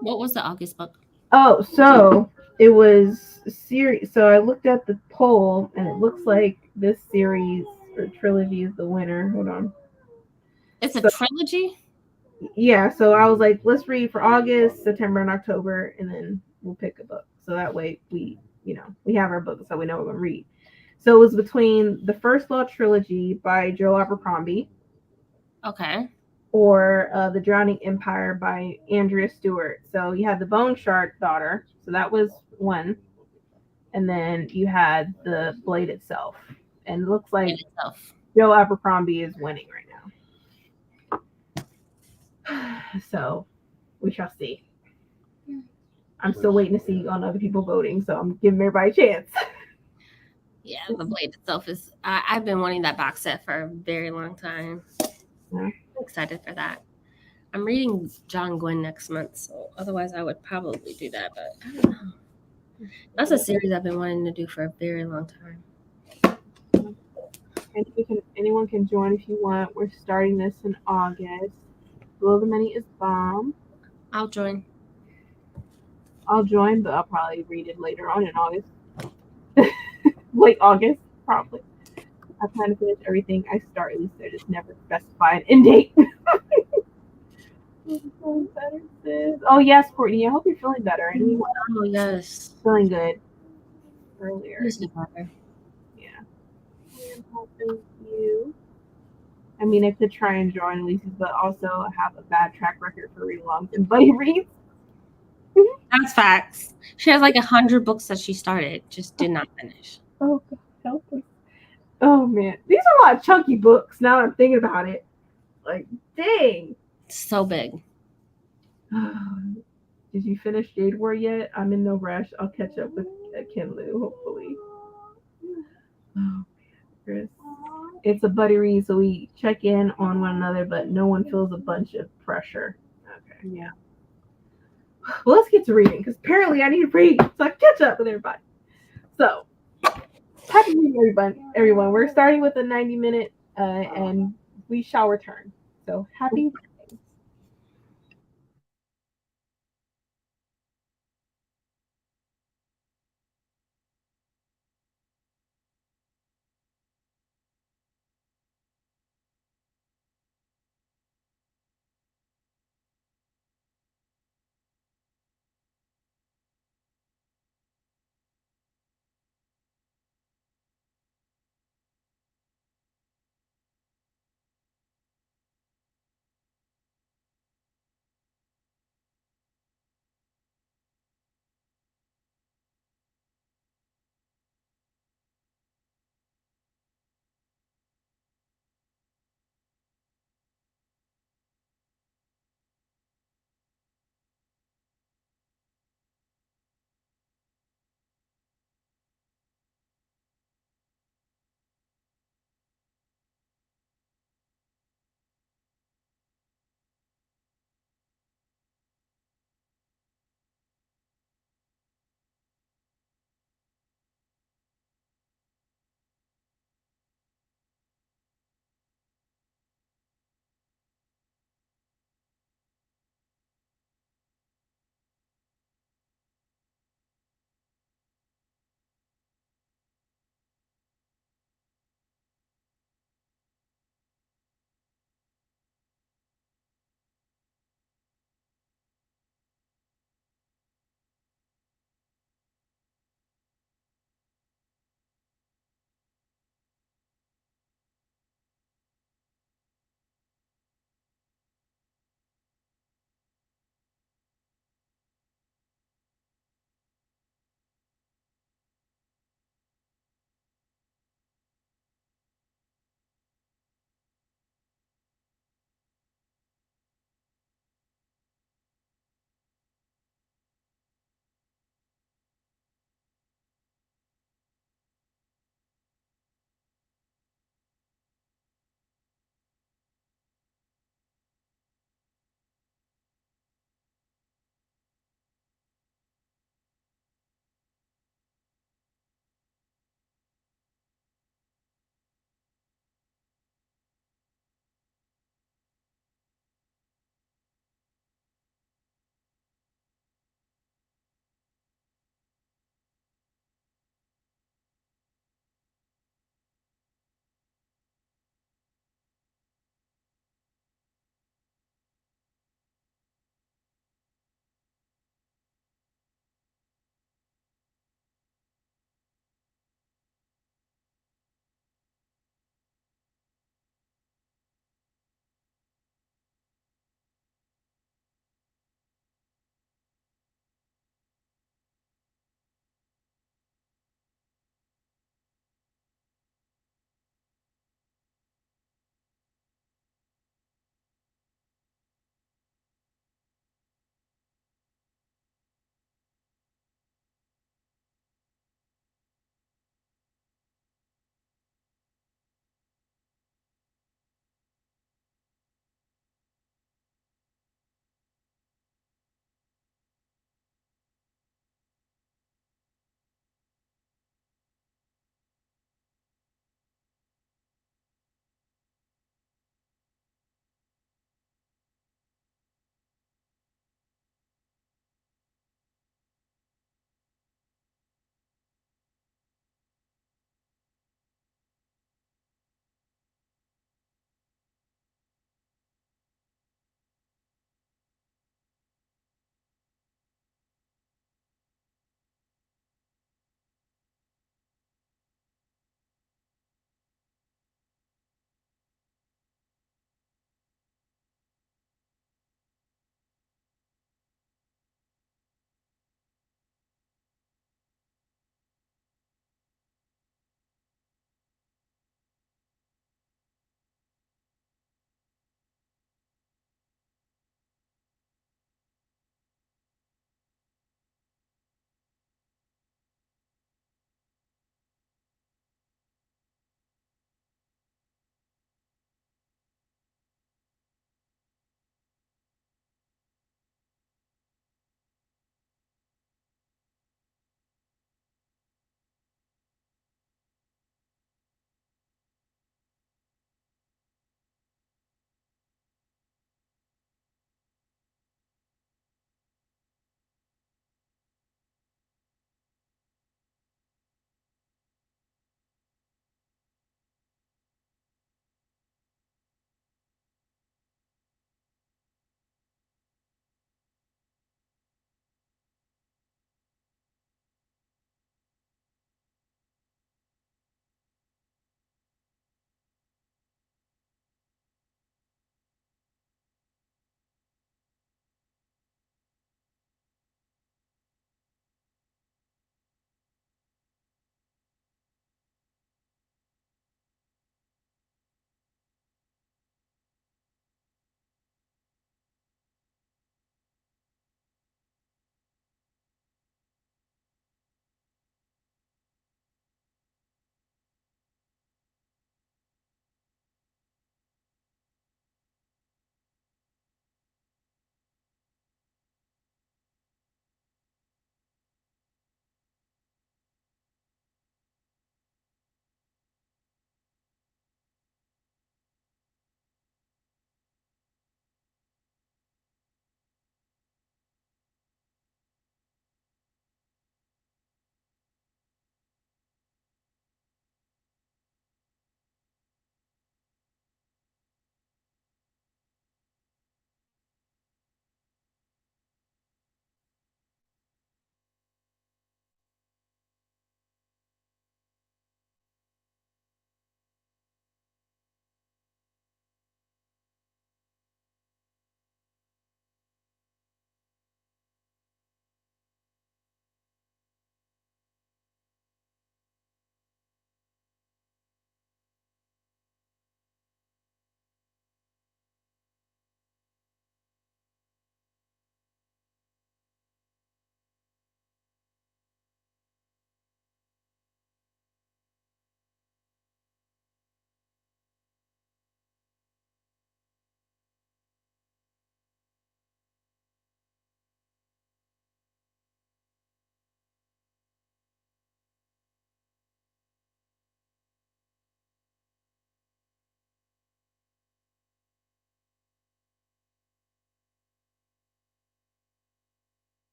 What was the August book? Oh, so it was a series. So I looked at the poll, and it looks like this series or trilogy is the winner. Hold on. It's a trilogy? Yeah, so I was like, let's read for August, September, and October, and then we'll pick a book. So that way we have our books, so we know what we're going to read. So it was between the First Law trilogy by Joe Abercrombie. Okay. Or The Drowning Empire by Andrea Stewart. So you had The Bone Shark Daughter. So that was one. And then you had The Blade Itself. And it looks like Joe Abercrombie is winning right now. So we shall see. I'm still waiting to see on other people voting, so I'm giving everybody a chance. Yeah, the Blade itself is. I've been wanting that box set for a very long time. Yeah. I'm excited for that. I'm reading John Gwynn next month, so otherwise I would probably do that, but I don't know. That's a series I've been wanting to do for a very long time. And anyone can join if you want. We're starting this in August. Below the Money is bomb. I'll join. I'll join, but I'll probably read it later on in August. Late August, probably. I plan to finish everything I start, at least I just never specify an end date. Better, sis. Oh yes, Courtney. I hope you're feeling better. Oh yes, feeling good earlier. better. Yeah. Thank you. I mean, I could try and join Lisa's, but also have a bad track record for read-alongs and buddy reads. That's facts. She has like 100 books that she started, just did not finish. Oh God, help us. Oh man, these are a lot of chunky books. Now that I'm thinking about it, like, dang. So big. Did you finish Jade War yet? I'm in no rush. I'll catch up with Ken Liu, hopefully. Oh, Chris. It's a buddy read, so we check in on one another, but no one feels a bunch of pressure. Okay, yeah. Well, let's get to reading, because apparently I need to read, so I catch up with everybody. So, happy reading, everyone. We're starting with a 90-minute, and we shall return. So, happy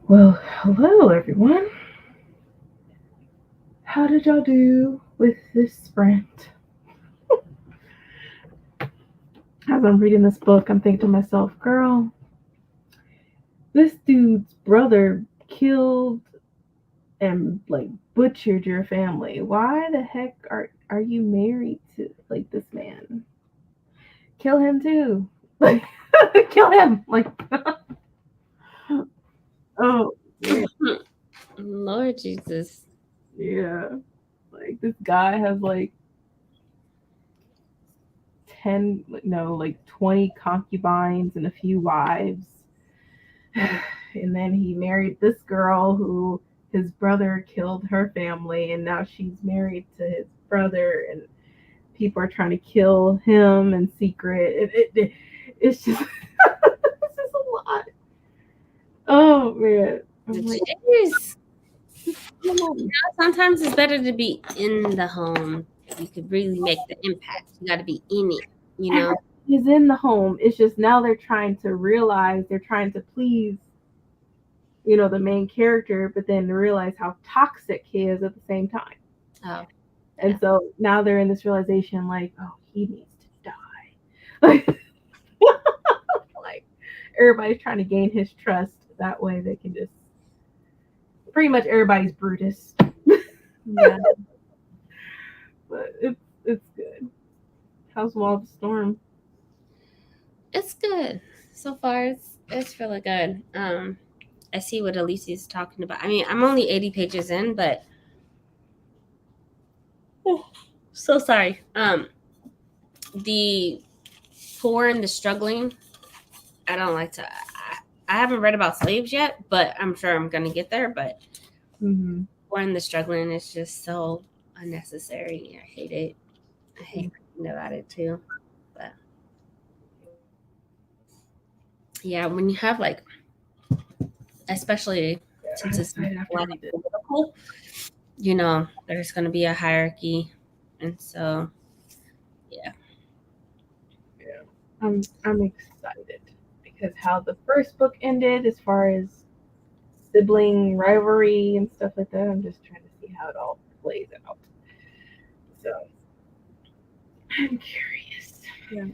Well, hello everyone. How did y'all do with this sprint? As I'm reading this book, I'm thinking to myself, girl, this dude's brother killed and like butchered your family. Why the heck are you married to like this man? Kill him too. Like kill him. Like oh man. Lord Jesus. Yeah. Like this guy has like 10 no, like 20 concubines and a few wives. And then he married this girl who his brother killed her family, and now she's married to his brother, and people are trying to kill him in secret. It's just it's just a lot. Oh man. I'm like, Jeez. come on. Sometimes it's better to be in the home. You could really make the impact. You got to be in it, you know? He's in the home. It's just now they're trying to realize they're trying to please, the main character, but then realize how toxic he is at the same time. Oh. And so now they're in this realization, like, oh, he needs to die. Like everybody's trying to gain his trust. That way they can just pretty much everybody's Brutus. Yeah. But it's good. How's Wall of Storm? It's good. So far it's really good. I see what Elise is talking about. I mean, I'm only 80 pages in, but so sorry. The poor and the struggling, I don't like to I haven't read about slaves yet, but I'm sure I'm gonna get there. But poor and the struggling is just so unnecessary. I hate it. I hate reading about it too. But yeah, when you have like, especially since it's political, there's going to be a hierarchy, and so yeah. I'm excited because how the first book ended, as far as sibling rivalry and stuff like that, I'm just trying to see how it all plays out. So I'm curious. Yeah.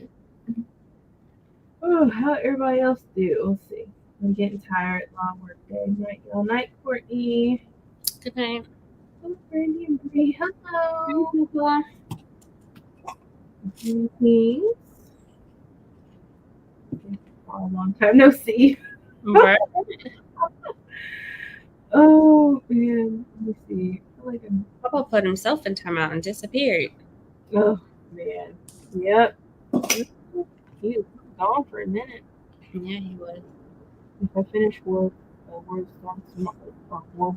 Oh, how everybody else do? Let's see. I'm getting tired. Long work day. Night, all night, Courtney. Good night. Oh, Brandy and Bree. Hello. Greetings. A long time no see. Right. Oh man, let me see. I feel like Papa put himself in timeout and disappeared. oh man. Yep. He was gone for a minute. Yeah, he was. If I finish work, War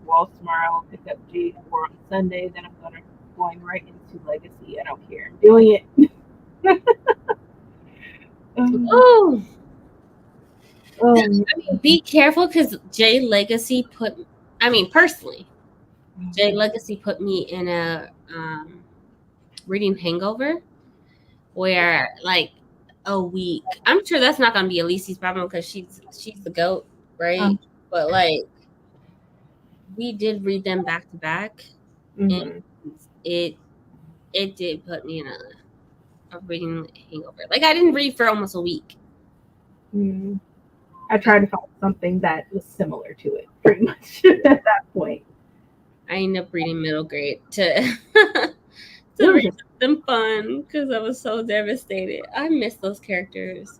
Walls tomorrow, I'll pick up Jade War on Sunday. Then I'm going right into Legacy. I don't care. I'm doing it. Oh, I mean, be careful because Jay Legacy personally, Jay Legacy put me in a reading hangover where like a week. I'm sure that's not gonna be Elise's problem because she's the GOAT, right? But like we did read them back to back, and it did put me in a reading hangover. Like I didn't read for almost a week. I tried to find something that was similar to it, pretty much at that point. I ended up reading middle grade to read something fun because I was so devastated. I miss those characters.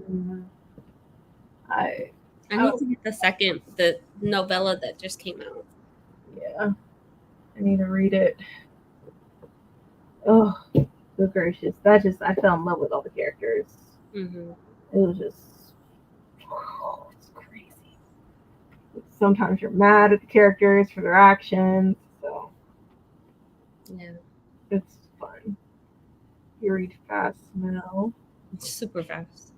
God. I need to get the novella that just came out. Yeah, I need to read it. Oh, good gracious! I fell in love with all the characters. Mm-hmm. It was just, it's crazy. Sometimes you're mad at the characters for their actions, so yeah, it's fun. You read fast now. Super fast.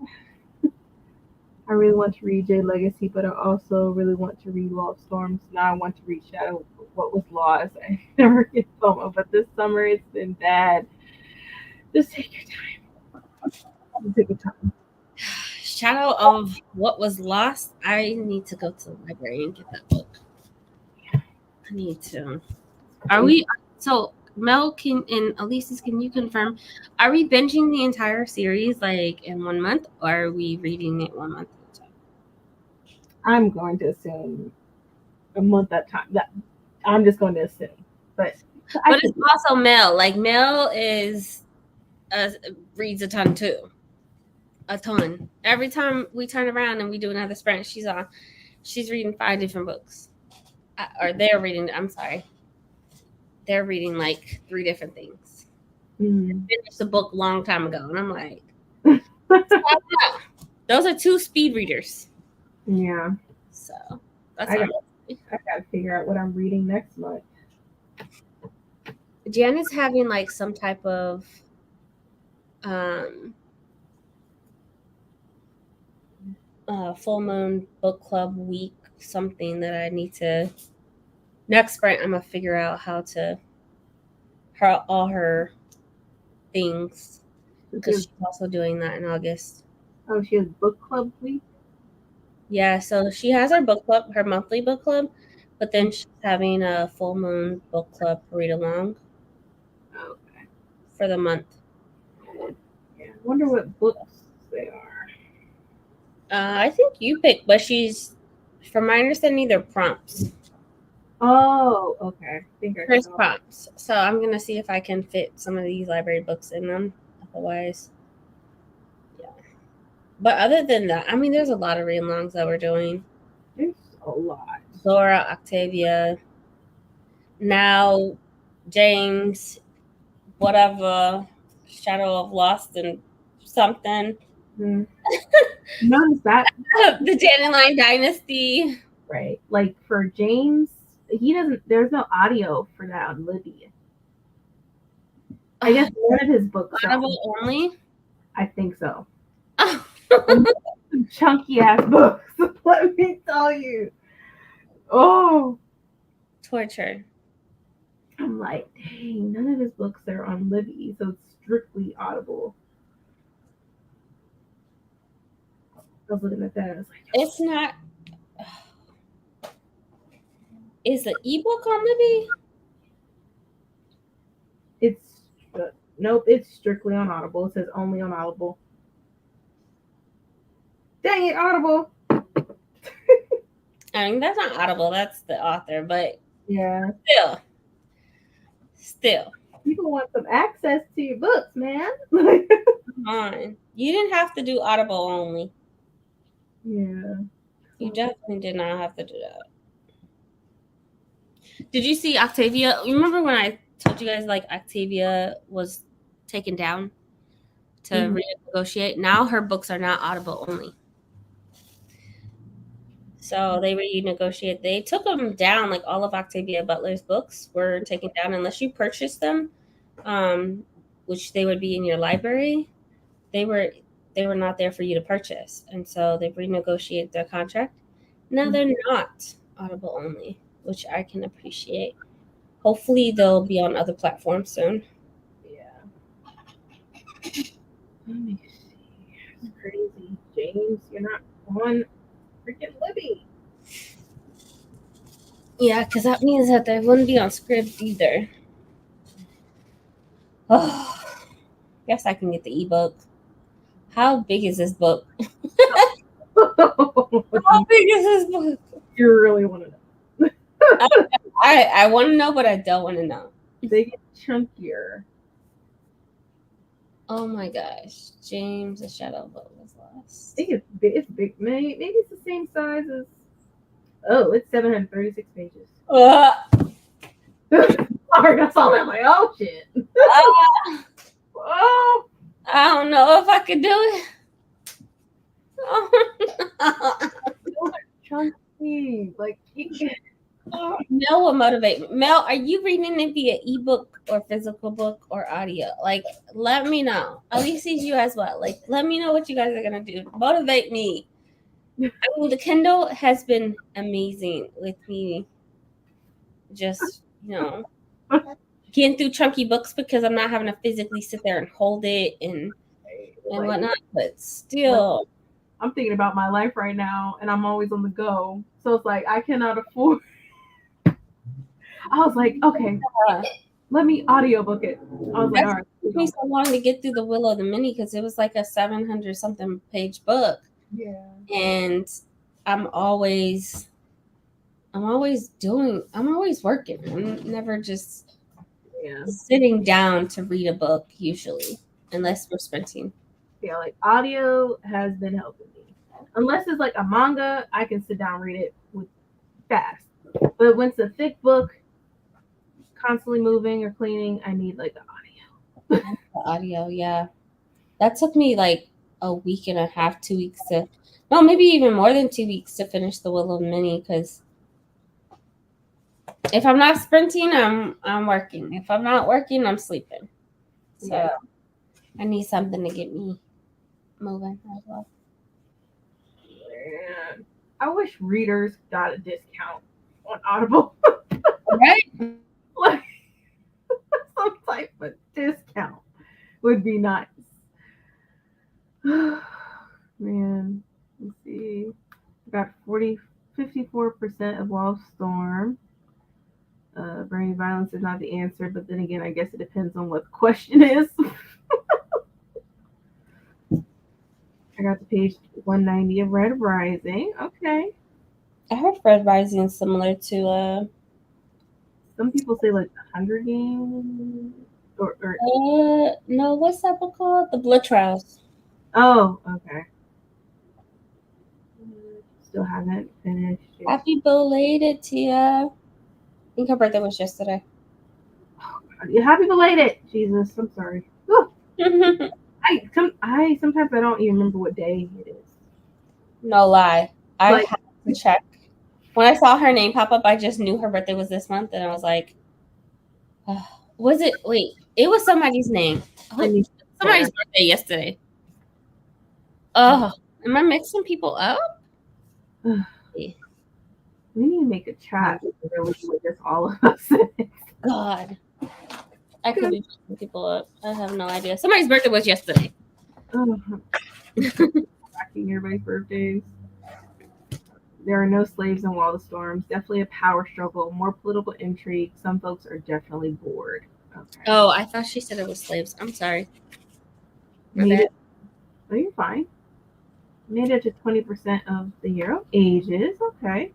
I really want to read Jay Legacy, but I also really want to read Wall of Storms. Now I want to read Shadow What Was Lost. I never get FOMO, but this summer it's been bad. Just take your time. Take your time. Shadow of What Was Lost. I need to go to the library and get that book. I need to. Are we? So Mel and Elise's, can you confirm? Are we binging the entire series like in 1 month, or are we reading it 1 month at a time? I'm going to assume a month at a time. That I'm just going to assume, but it's also Mel. Like Mel reads a ton too. A ton. Every time we turn around and we do another sprint, she's reading 5 different books. Or they're reading. I'm sorry. They're reading like 3 different things. Finished the book a long time ago, and I'm like, those are 2 speed readers. Yeah. So that's I gotta figure out what I'm reading next month. Jan is having like some type of full moon book club week, something that I need to next sprint. I'm gonna figure out how to all her things, because she's also doing that in August. Oh, she has book club week? Yeah, so she has her book club, her monthly book club, but then she's having a full moon book club read along. Okay. For the month. Yeah, I wonder what books they are. I think you picked, but from my understanding, they're prompts. Oh, okay. I think First prompts. So I'm gonna see if I can fit some of these library books in them. Otherwise, yeah. But other than that, I mean, there's a lot of read alongs that we're doing. There's a lot. Zora, Octavia, now James, whatever, Shadow of Lost and something. Notice that the Dandelion Dynasty. Right. Like for James, there's no audio for that on Libby. I guess one of his books Audible only? I think so. Chunky ass books, let me tell you. Oh, torture. I'm like, dang, none of his books are on Libby, so it's strictly Audible. I was looking at that. I was like, it's not. Is the ebook on Libby? Nope, it's strictly on Audible. It says only on Audible. Dang it, Audible. I mean, that's not Audible. That's the author, but yeah, still. People want some access to your books, man. Come on, you didn't have to do Audible only. Yeah, you definitely did not have to do that. Did you see Octavia? You remember when I told you guys like Octavia was taken down to renegotiate? Now her books are not Audible only. So they renegotiate. They took them down, like all of Octavia Butler's books were taken down unless you purchased them, which they would be in your library. They were not there for you to purchase, and so they renegotiated their contract. Now they're not Audible only, which I can appreciate. Hopefully they'll be on other platforms soon. Yeah. Let me see. It's crazy. James, you're not on freaking Libby. Yeah, because that means that they wouldn't be on Scribd either. Oh, guess I can get the ebook. How big is this book? How big is this book? You really want to know. I want to know, but I don't want to know. They get chunkier. Oh my gosh. James, The Shadow of What Was Lost. I think it's big. Maybe it's the same size as... Oh, it's 736 pages. Sorry, I saw that. I'm like, oh, shit. Oh. I don't know if I could do it. Oh, no. Chunky. Like, Mel will motivate me. Mel, are you reading it via ebook or physical book or audio? Like, let me know. Alicia, you as well. Like, let me know what you guys are gonna do. Motivate me. I mean, the Kindle has been amazing with me. Just getting through chunky books because I'm not having to physically sit there and hold it and whatnot. But still, I'm thinking about my life right now, and I'm always on the go. So it's like I cannot afford. I was like, okay, let me audiobook it. I was like, all right. It took me so long to get through the Will of the Mini because it was like a 700 something page book. Yeah. And I'm always working. I'm never just sitting down to read a book usually, unless we're sprinting. Yeah, like audio has been helping me. Unless it's like a manga, I can sit down and read it with fast. But when it's a thick book, constantly moving or cleaning, I need like the audio. The audio, yeah. That took me like a week and a half, 2 weeks maybe even more than 2 weeks to finish the Will of the Mini because if I'm not sprinting, I'm working. If I'm not working, I'm sleeping. So I need something to get me moving as well. Man, I wish readers got a discount on Audible. Right? Like some type of discount would be nice. Man, let's see. Got 54% of Wildstorm. Brain violence is not the answer, but then again, I guess it depends on what the question is. I got to page 190 of Red Rising. Okay. I heard Red Rising is similar to some people say like the Hunger Games or no, what's that book called? The Blood Trials. Oh, okay. Still haven't finished it. Happy belated, Tia. I think her birthday was yesterday. Happy belated, Jesus. I'm sorry. I sometimes I don't even remember what day it is. No lie. I have to check. When I saw her name pop up, I just knew her birthday was this month, and I was like, was it? Wait, it was somebody's name. Somebody's birthday yesterday. Am I mixing people up? We need to make a chat really with just all of us. God. I could be mixing people up. I have no idea. Somebody's birthday was yesterday. Tracking everybody's birthdays. There are no slaves in Wildstorm. Definitely a power struggle, more political intrigue. Some folks are definitely bored. Okay. Oh, I thought she said it was slaves. I'm sorry. Oh, you're fine. Made it to 20% of the Hero Ages. Okay.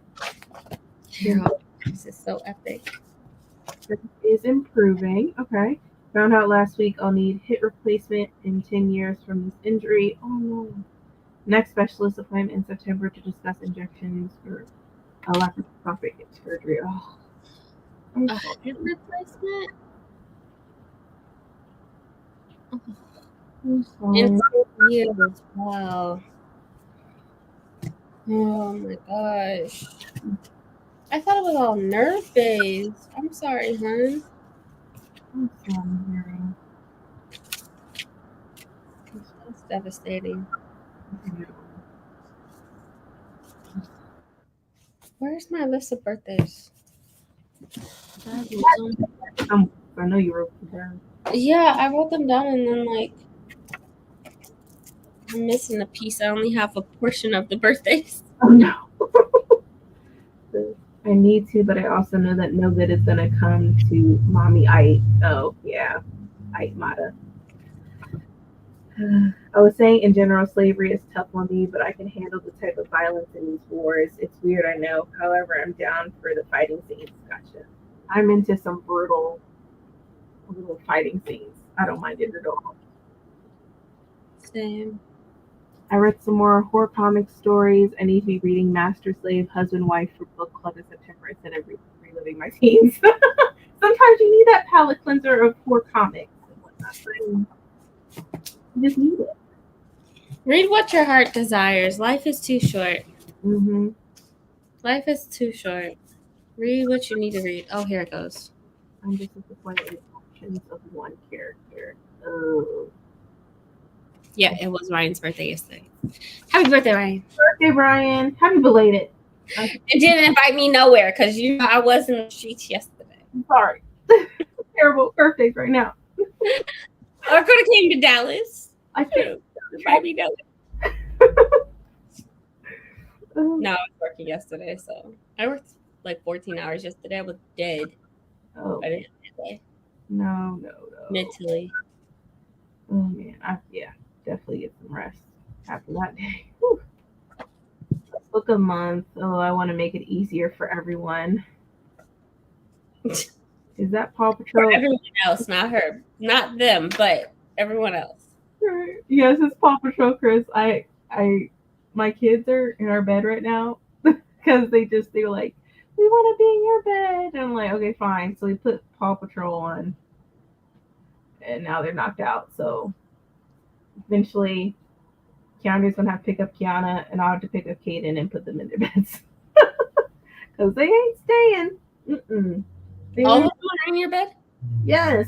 This is so epic. It is improving. Okay. Found out last week I'll need hip replacement in 10 years from this injury. Oh no. Next specialist appointment in September to discuss injections for a laparoscopic surgery. Oh. A hip replacement? In 10 years. Wow. Oh my gosh. I thought it was all nerve based. I'm sorry, hon. I'm sorry. That's devastating. Where's my list of birthdays? I know you wrote them down. Yeah, I wrote them down and then I'm missing a piece. I only have a portion of the birthdays. Oh no. I need to, but I also know that no good is gonna come to mommy Ite. Oh yeah, Ite Mata. I was saying in general, slavery is tough on me, but I can handle the type of violence in these wars. It's weird, I know. However, I'm down for the fighting scenes. Gotcha. I'm into some brutal little fighting scenes. I don't mind it at all. Same. I read some more horror comic stories. I need to be reading Master Slave, Husband, Wife for book club in September instead of reliving my teens. Sometimes you need that palate cleanser of horror comics and whatnot. You just need it. Read what your heart desires. Life is too short. Mm-hmm. Life is too short. Read what you need to read. Oh, here it goes. I'm just disappointed in options of one character. Oh. Yeah, it was Ryan's birthday yesterday. Happy birthday, Ryan. Birthday, Ryan. Happy belated. It didn't invite me nowhere because I was in the streets yesterday. I'm sorry. Terrible birthdays right now. I could have came to Dallas. I think invite me nowhere. No, I was working yesterday, so I worked like 14 hours yesterday. I was dead. Oh, I didn't today. no. Mentally. Oh man, definitely get some rest after that day. Whew. Let's look a month. Oh, I want to make it easier for everyone. Is that Paw For Patrol? everyone else, not her, not them, but everyone else. Yes, it's Paw Patrol, Chris. My kids are in our bed right now because they're like, we want to be in your bed. And I'm like, okay, fine. So we put Paw Patrol on, and now they're knocked out. So eventually, Keanu's gonna have to pick up Kiana, and I'll have to pick up Kaden and put them in their beds because they ain't staying. Mm-mm. All of them are in your bed? Yes.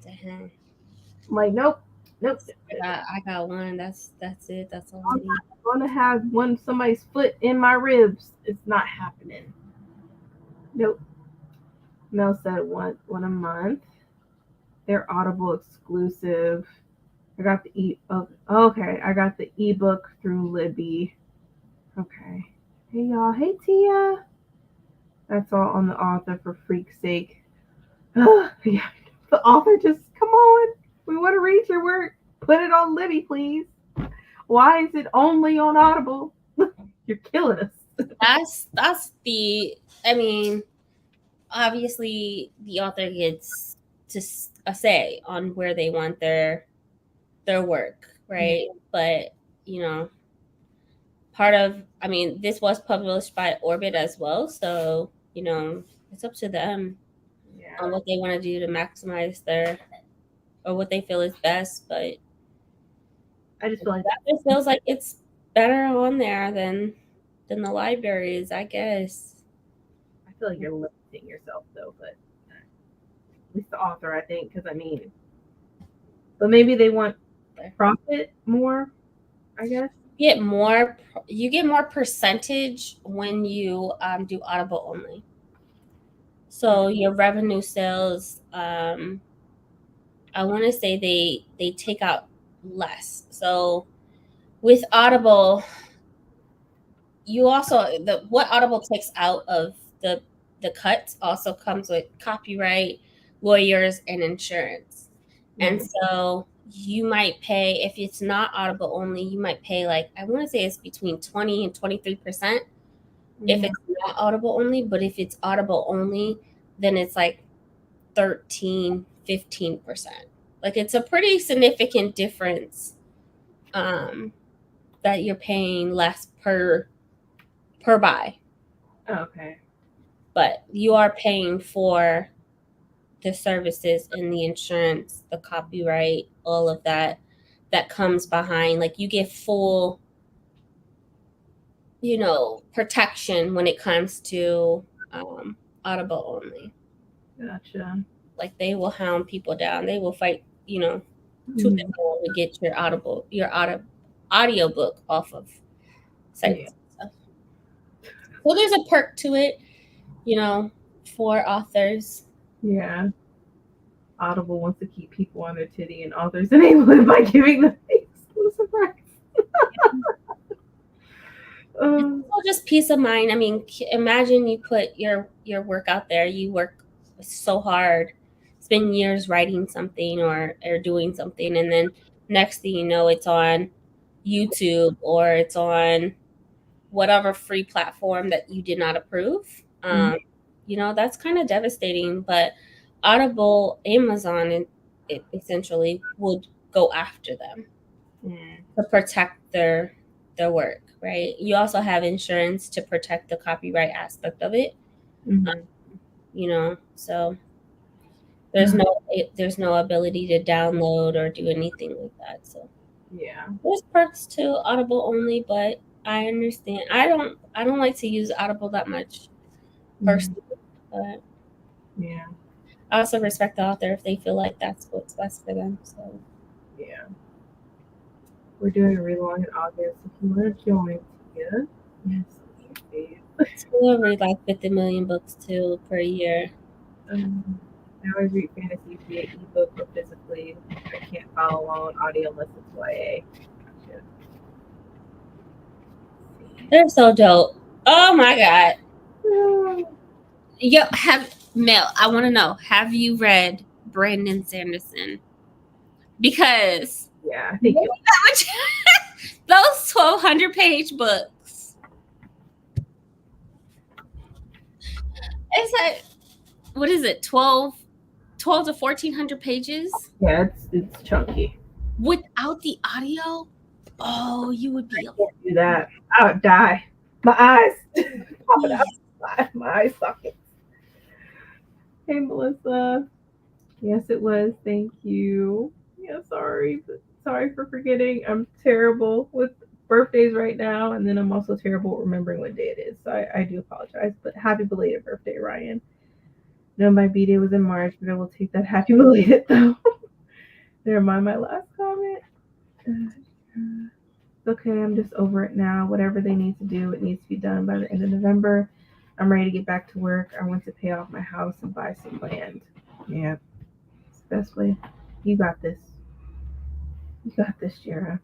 Damn. I'm like, nope. I got one. That's it. That's all I I'm need. not gonna have somebody's foot in my ribs. It's not happening. Nope. Mel said one a month. They're Audible exclusive. I got the okay. I got the ebook through Libby. Okay. Hey y'all. Hey Tia. That's all on the author for freak's sake. Yeah. The author just come on. We want to read your work. Put it on Libby, please. Why is it only on Audible? You're killing us. That's the. I mean, obviously, the author gets to a say on where they want their work, right? Mm-hmm. But part of. I mean, this was published by Orbit as well, so it's up to them on what they want to do to maximize or what they feel is best. But I just feel like it feels like it's better on there than the libraries, I guess. I feel like you're limiting yourself though, but at least the author, I think, because but maybe they want profit more, I guess. You get more percentage when you do Audible only. So your revenue sales, I want to say they take out less. So with Audible, you also what Audible takes out of the cuts also comes with copyright, lawyers, and insurance. Mm-hmm. And so you might pay, if it's not Audible only, you might pay like, I want to say it's between 20 and 23% if it's not Audible only. But if it's Audible only, then it's like 13, 15%. Like it's a pretty significant difference that you're paying less per buy. Okay. But you are paying for the services and the insurance, the copyright, all of that comes behind. Like you get full, protection when it comes to Audible only. Gotcha. Like they will hound people down. They will fight, tooth and nail to get your audiobook off of sites. Yeah. Well, there's a perk to it, for authors. Yeah. Audible wants to keep people on their titty, and authors enable it by giving them exclusive rights. It's just peace of mind. I mean, imagine you put your work out there. You work so hard, spend years writing something or doing something, and then next thing you know, it's on YouTube or it's on whatever free platform that you did not approve. That's kind of devastating. But Audible, Amazon, and it essentially would go after them to protect their work, right? You also have insurance to protect the copyright aspect of it. So there's no ability to download or do anything like that. So yeah, there's perks to Audible only, but I understand. I don't like to use Audible that much personally, but yeah. I also respect the author if they feel like that's what's best for them. So yeah, we're doing a relaunch in August. If you want to join, yes. We'll read like 50 million books too per year. I always read fantasy via ebook or physically. I can't follow along on audio unless it's YA. They're so dope. Oh my god. Yo, Mel, I want to know, have you read Brandon Sanderson? Because Yeah, I think those 1,200 books. It's like, what is it, 12 to 1,400 pages? Yeah, it's chunky. Without the audio, oh, you would be. I can't do that. I would die. My eyes popping out. My eye sockets. Hey, Melissa. Yes, it was. Thank you. Yeah, sorry. Sorry for forgetting. I'm terrible with birthdays right now, and then I'm also terrible at remembering what day it is. So I do apologize. But happy belated birthday, Ryan. No, my B-day was in March, but I will take that happy belated, though. Never mind my last comment. It's okay, I'm just over it now. Whatever they need to do, it needs to be done by the end of November. I'm ready to get back to work. I want to pay off my house and buy some land. Yeah, it's the best way. You got this. You got this, Jera.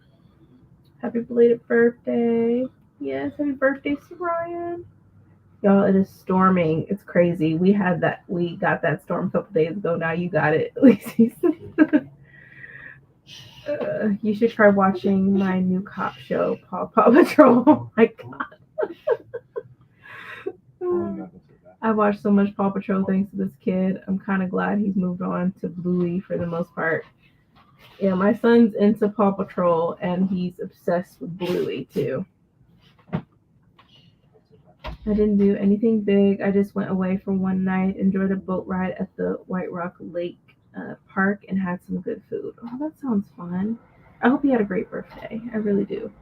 Happy belated birthday. Yes, happy birthday, Ryan. Y'all, it is storming. It's crazy. We got that storm a couple days ago. Now you got it, Lacey. You should try watching my new cop show, Paw Patrol. Oh my god. I watched so much Paw Patrol thanks to this kid. I'm kind of glad he's moved on to Bluey for the most part. Yeah, my son's into Paw Patrol and he's obsessed with Bluey too. I didn't do anything big. I just went away for one night, enjoyed a boat ride at the White Rock Lake park, and had some good food. Oh, that sounds fun. I hope you had a great birthday. I really do.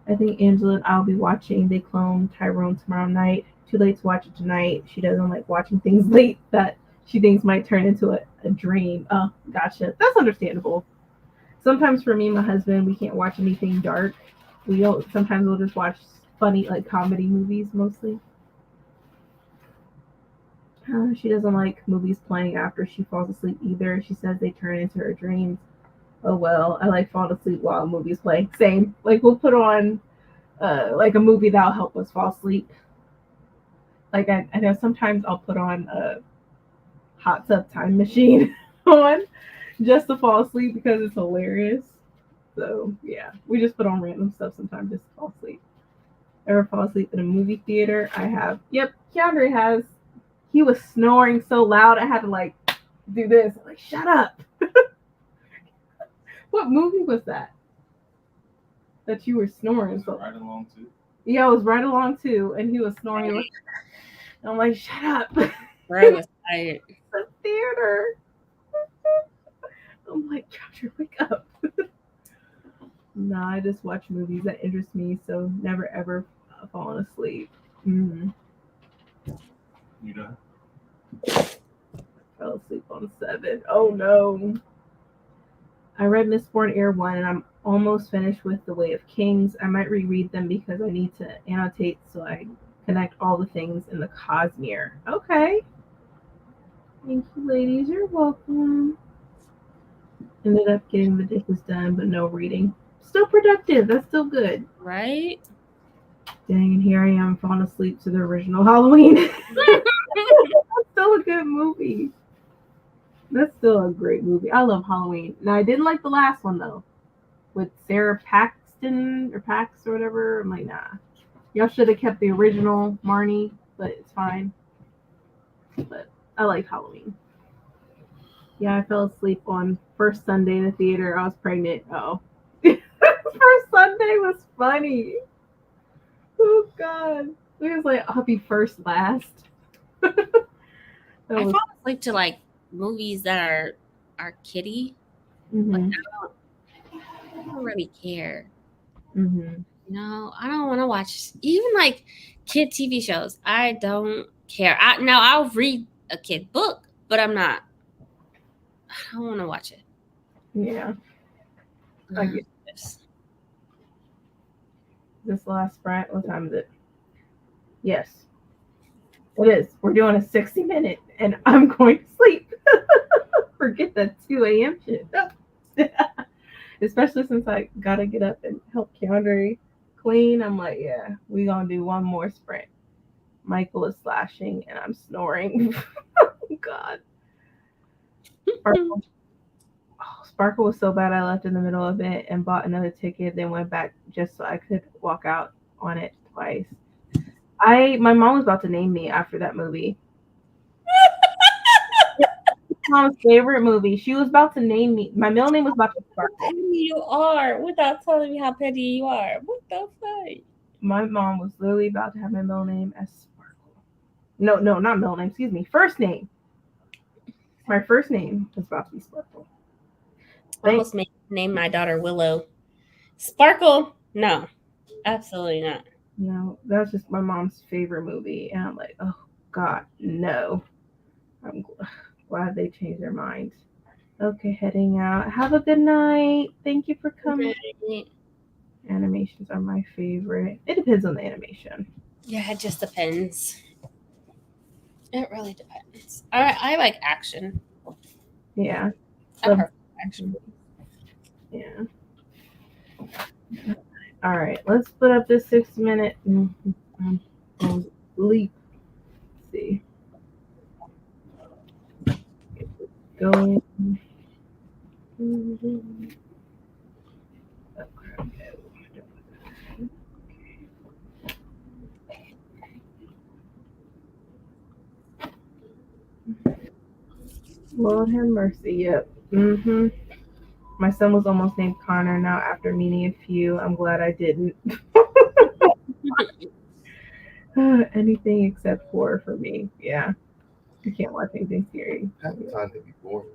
I think Angela and I'll be watching They Clone Tyrone tomorrow night. Too late to watch it tonight. She doesn't like watching things late that she thinks might turn into a dream. Oh, gotcha. That's understandable. Sometimes for me and my husband, we can't watch anything dark. Sometimes we'll just watch funny, like comedy movies mostly. She doesn't like movies playing after she falls asleep either. She says they turn into her dreams. Oh well, I like falling asleep while movies play. Same. Like we'll put on like a movie that'll help us fall asleep. Like I know sometimes I'll put on a Hot Tub Time Machine on just to fall asleep because it's hilarious. So yeah, we just put on random stuff sometimes just to fall asleep. Ever fall asleep in a movie theater? I have. Yep, Keandre has. He was snoring so loud I had to like do this. Like, shut up. What movie was that? That you were snoring? So right along too. Yeah, I was right along too, and he was snoring. And I'm like, shut up. Right was tired. The theater. I'm like, Joshua, wake up. Nah, I just watch movies that interest me, so never ever falling asleep. Mm-hmm. You done? Fell asleep on 7. Oh no. I read Mistborn Air 1 and I'm almost finished with The Way of Kings. I might reread them because I need to annotate so I connect all the things in the Cosmere. Okay. Thank you, ladies. You're welcome. Ended up getting the dishes done, but no reading. Still productive. That's still good. Right? Dang, and here I am falling asleep to the original Halloween. That's still a good movie. That's still a great movie. I love Halloween. Now, I didn't like the last one, though. With Sarah Paxton, or Pax, or whatever. I'm like, nah. Y'all should have kept the original Marnie, but it's fine. But I like Halloween. Yeah, I fell asleep on first Sunday in the theater. I was pregnant. Oh. First Sunday was funny. Oh, God. It was like, I'll be first last. I fall asleep to, like, movies that are kiddie. Mm-hmm. Like, I don't really care. Mm-hmm. No, I don't want to watch even like kid TV shows. I don't care. I'll read a kid book, but I don't want to watch it. Yeah. I get this last sprint. What time is it? Yes. It is. We're doing a 60-minute and I'm going to sleep. Forget that 2 a.m. shit. Especially since I gotta get up and help Keandre Queen, I'm like, yeah, we gonna do one more sprint. Michael is slashing and I'm snoring. Oh, God. Sparkle. Oh, Sparkle was so bad I left in the middle of it and bought another ticket, then went back just so I could walk out on it twice. My mom was about to name me after that movie. Mom's favorite movie. She was about to name me. My middle name was about to be Sparkle. Petty you are without telling me how petty you are. What the fuck? My mom was literally about to have my middle name as Sparkle. No, not middle name. Excuse me. First name. My first name was about to be Sparkle. I almost named my daughter Willow. Sparkle? No, absolutely not. No, that's just my mom's favorite movie, and I'm like, oh God, no. I'm glad they changed their minds. Okay, heading out. Have a good night. Thank you for coming. Okay. Animations are my favorite. It depends on the animation. Yeah, it just depends. It really depends. I like action. Yeah. I prefer action. Yeah. All right, let's put up this 6-minute leap. Let's see. Going. Lord have mercy. Yep. My son was almost named Connor. Now, after meeting a few, I'm glad I didn't. Anything except horror for me. Yeah. You can't watch anything scary. Half the time they be boring.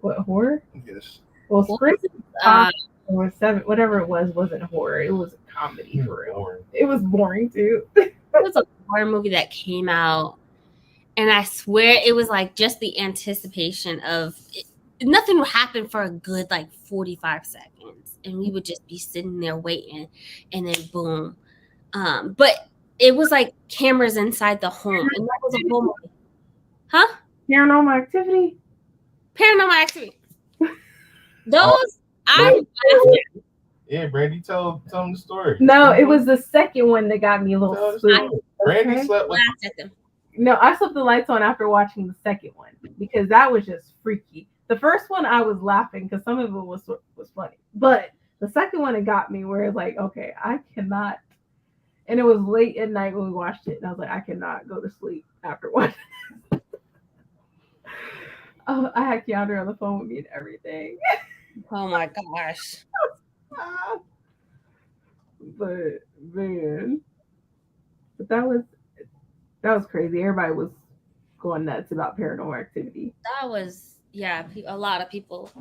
What, horror? Yes. Well, Spring or 7, whatever it was, wasn't horror. It was a comedy for real. Boring. It was boring too. It was a horror movie that came out, and I swear it was like just the anticipation of it. Nothing would happen for a good like 45 seconds, and we would just be sitting there waiting, and then boom. But it was like cameras inside the home, and that was a whole movie. Huh? Paranormal Activity? Paranormal Activity. Those Yeah, Brandy, tell them the story. No, it was the second one that got me a little Tell the spooked. story. Brandy slept with. laughed at them. No, I slept the lights on after watching the second one because that was just freaky. The first one I was laughing because some of it was funny, but the second one it got me where it's like, okay, I cannot. And it was late at night when we watched it, and I was like, I cannot go to sleep after watching it. Oh, I had Keandre on the phone with me and everything. Oh my gosh. But man, but that was crazy. Everybody was going nuts about Paranormal Activity. That was, yeah, a lot of people.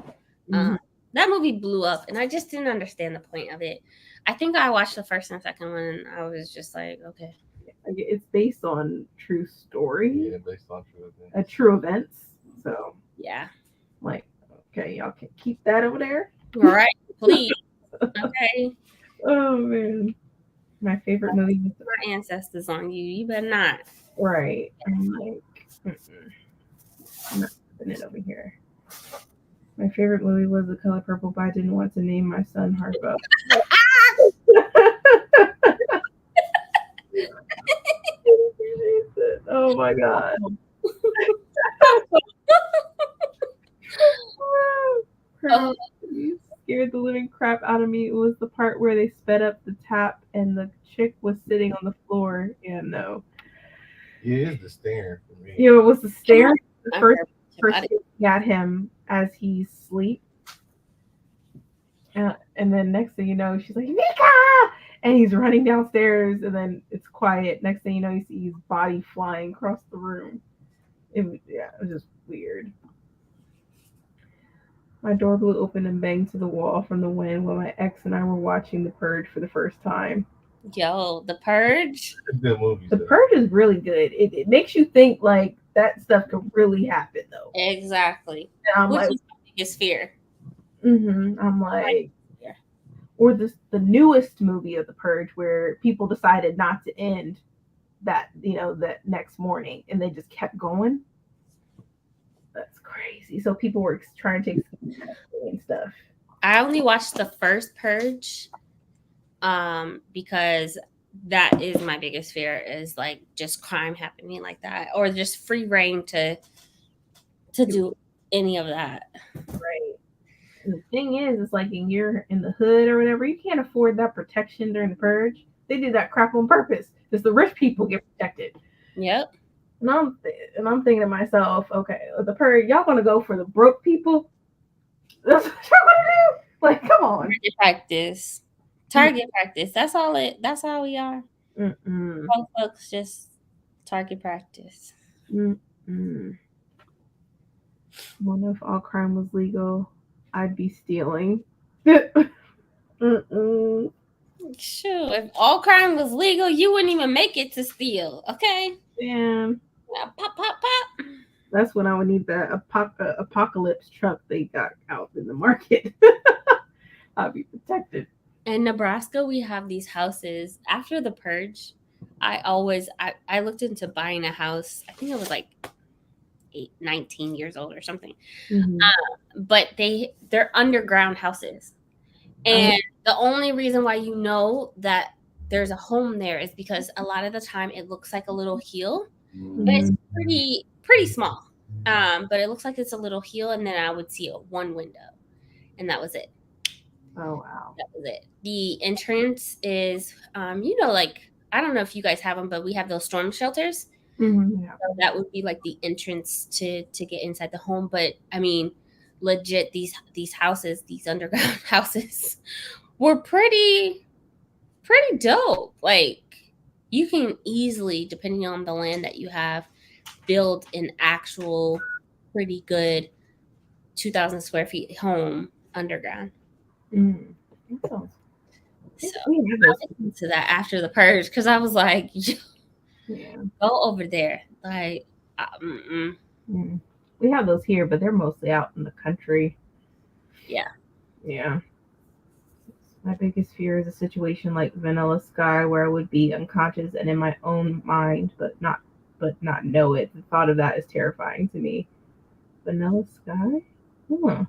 Mhm. That movie blew up, and I just didn't understand the point of it. I think I watched the first and second one, and I was just like, okay. Like, it's based on true story, Yeah, based on true events. true events. So, Yeah. like, okay, y'all can keep that over there. All right, please. Okay. Oh man, my favorite movie was My ancestors on you. You better not. right. I'm like, I'm not putting it over here. My favorite movie was The Color Purple, but I didn't want to name my son Harpo. Oh my god. Scared the living crap out of me. It was the part where they sped up the tap and the chick was sitting on the floor. Yeah, no. Yeah, it's the staring for me. You know, it was the stare. The I first heard about it. person at him as he sleep. And then next thing you know, she's like, Mika! And he's running downstairs, and then it's quiet. Next thing you know, you see his body flying across the room. It was just weird. My door blew open and banged to the wall from the wind while my ex and I were watching The Purge for the first time. Yo, The Purge. It's a good movie. The Purge is really good. It makes you think like that stuff could really happen though. Exactly. And I'm Which like, is my biggest fear. I'm like, yeah. Or the newest movie of The Purge where people decided not to end that next morning and they just kept going. That's crazy. So people were trying to take and stuff. I only watched the first Purge, because that is my biggest fear, is like just crime happening like that, or just free reign to do any of that. Right. And the thing is, it's like when you're in the hood or whatever, you can't afford that protection during the purge. They did that crap on purpose because the rich people get protected. Yep. And I'm thinking to myself, okay, the purge, y'all gonna go for the broke people? That's what y'all gonna do? Like, come on. Target practice. That's all it. That's all we are. Mm-mm. All folks just target practice. Mm-mm. Wonder if all crime was legal, I'd be stealing. Mm-mm. Sure. If all crime was legal, you wouldn't even make it to steal. Okay. Damn. Now, pop, pop, pop. That's when I would need the apocalypse truck they got out in the market. I'll be protected. In Nebraska, we have these houses. After the purge, I looked into buying a house. I think it was like 19 years old or something. Mm-hmm. But they're underground houses. And the only reason why you know that there's a home there is because a lot of the time it looks like a little hill. Mm-hmm. And it's pretty small. But it looks like it's a little hill, and then I would see one window. And that was it. Oh wow. That was it. The entrance is like, I don't know if you guys have them, but we have those storm shelters. Mm-hmm. Yeah. So that would be like the entrance to get inside the home. But I mean, legit, these houses, these underground houses, were pretty dope. Like, you can easily, depending on the land that you have, build an actual pretty good 2,000 square feet home underground. Mm. So I listened to that after the purge because I was like, yeah, go over there. Like, we have those here, but they're mostly out in the country. Yeah. Yeah. My biggest fear is a situation like Vanilla Sky, where I would be unconscious and in my own mind, but not know it. The thought of that is terrifying to me. Vanilla Sky? Huh.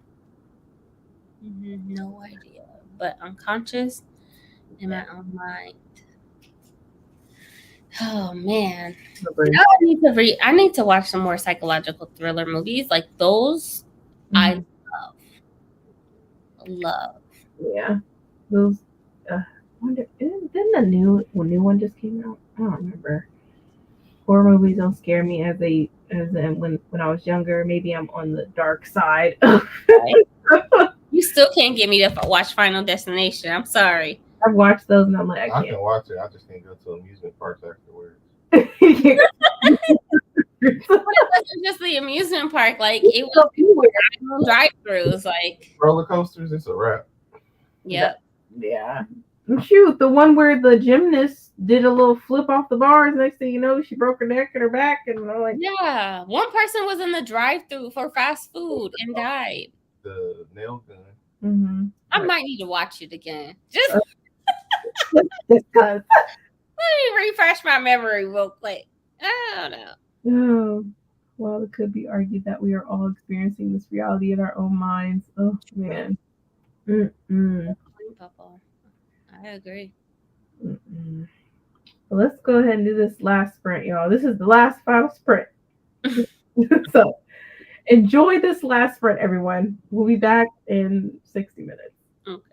No idea. But unconscious in my own mind. Oh man. I need to watch some more psychological thriller movies. Like those, I love. Yeah. Those wonder, didn't the new one just came out? I don't remember. Horror movies don't scare me as when I was younger. Maybe I'm on the dark side. You still can't get me to watch Final Destination. I'm sorry. I've watched those and I'm like, I can watch it. I just can't go to amusement parks afterwards. But it wasn't just the amusement park. Like, it was drive-throughs. Like, roller coasters, it's a wrap. Yep. Yeah. Shoot, the one where the gymnast did a little flip off the bars. Next thing you know, she broke her neck and her back, and I'm like, yeah, one person was in the drive-through for fast food and died. The nail gun. Mm-hmm. I might need to watch it again. Just because. Let me refresh my memory real quick. I don't know. Oh, well, it could be argued that we are all experiencing this reality in our own minds. Oh man. I agree. Well, let's go ahead and do this last sprint, y'all. This is the last final sprint. So enjoy this last sprint, everyone. We'll be back in 60 minutes. Okay.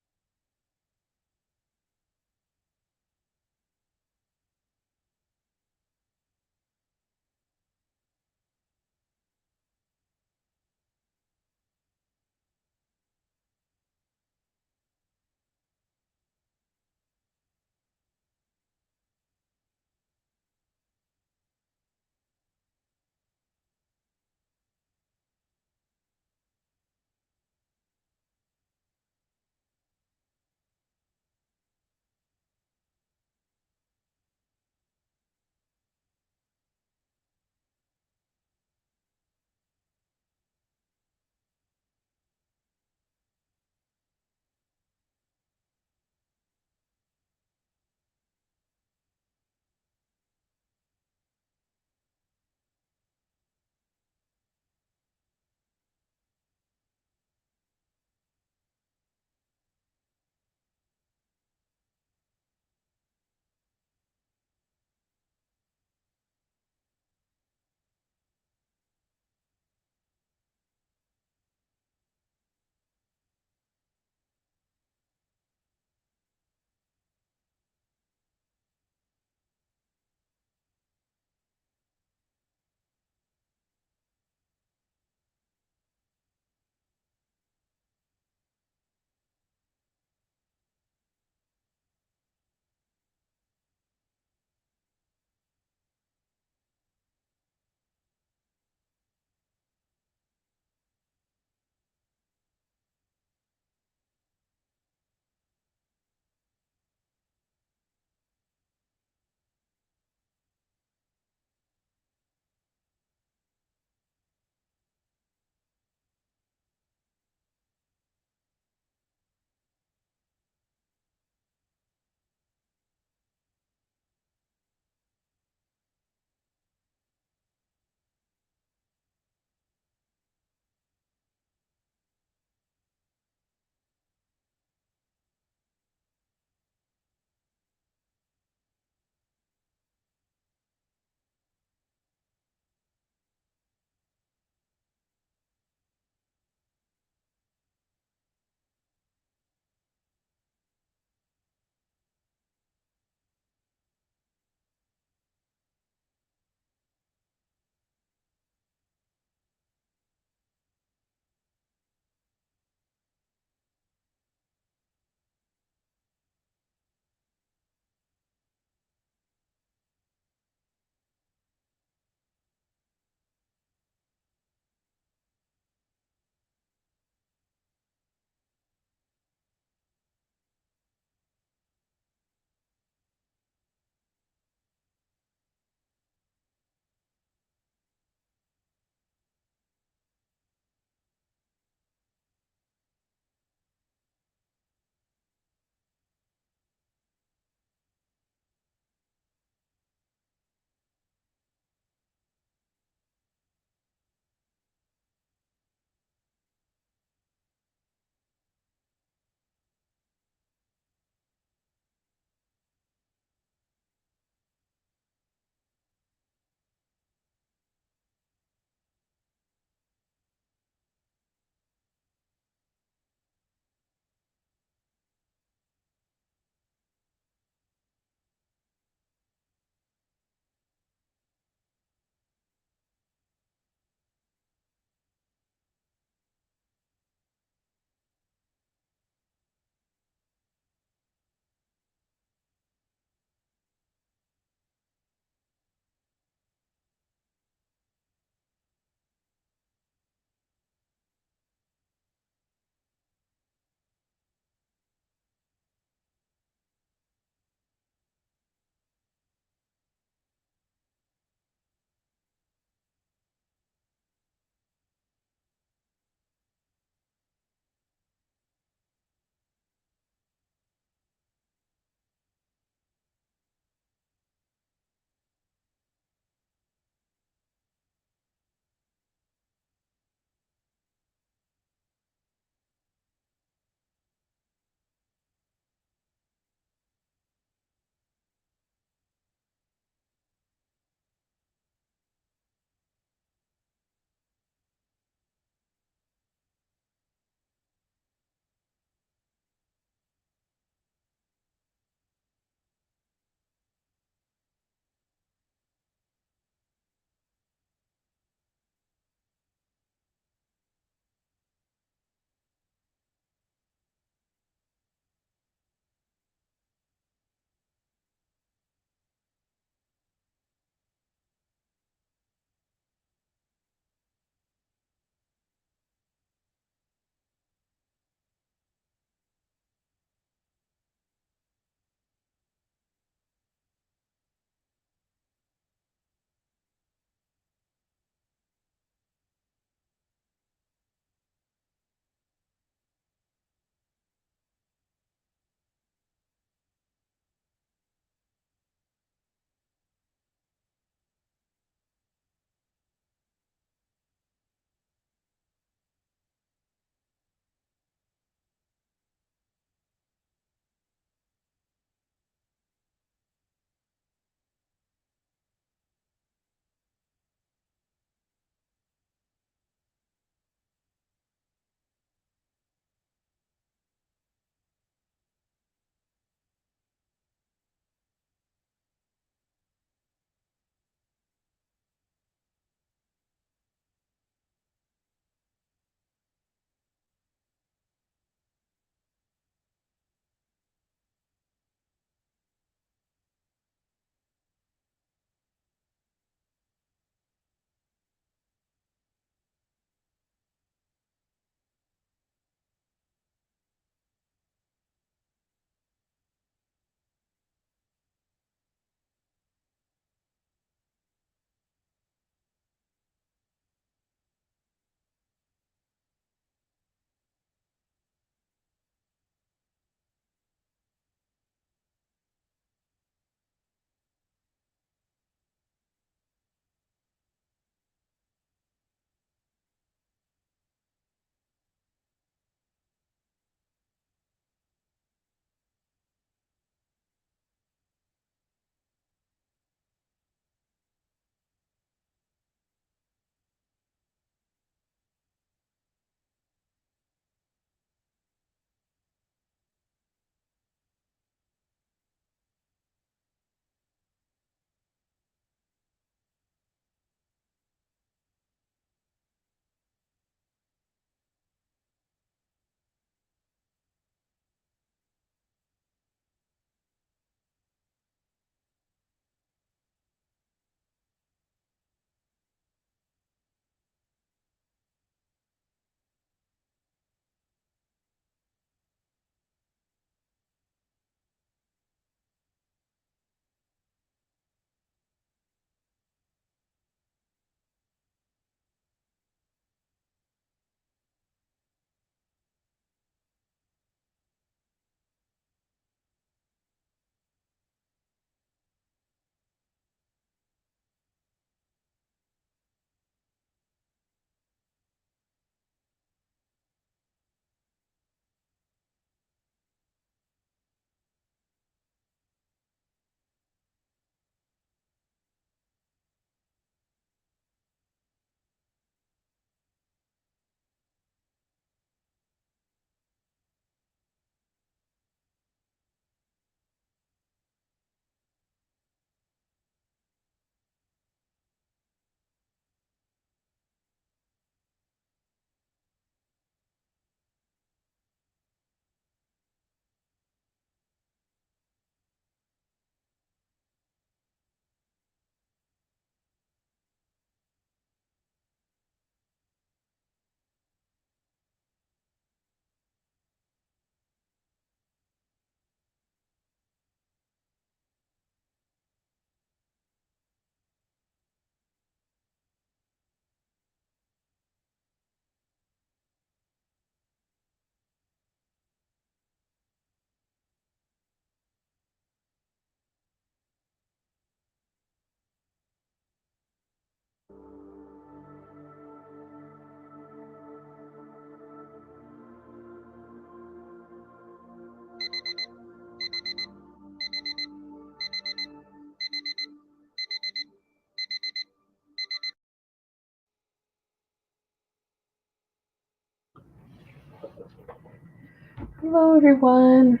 Hello, everyone.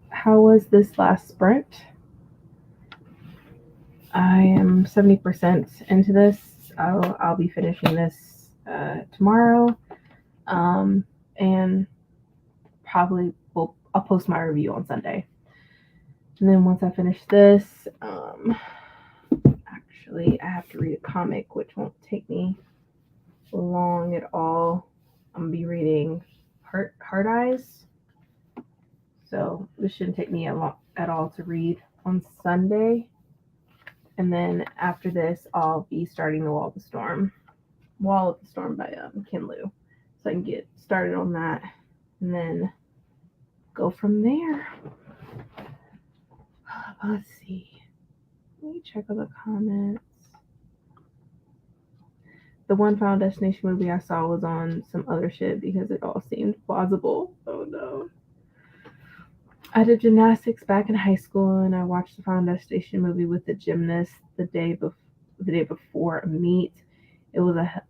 How was this last sprint? I am 70% into this. I'll be finishing this tomorrow, and probably I'll post my review on Sunday. And then once I finish this, actually I have to read a comic, which won't take me long at all. I'm gonna be reading Heart Eyes, so this shouldn't take me a lot at all to read on Sunday. And then after this, I'll be starting the Wall of the Storm by Ken Liu, so I can get started on that, and then go from there. Let's see. Let me check out the comments. The one Final Destination movie I saw was on some other shit because it all seemed plausible. Oh no. I did gymnastics back in high school, and I watched the Final Destination movie with the gymnast the day before a meet. It was a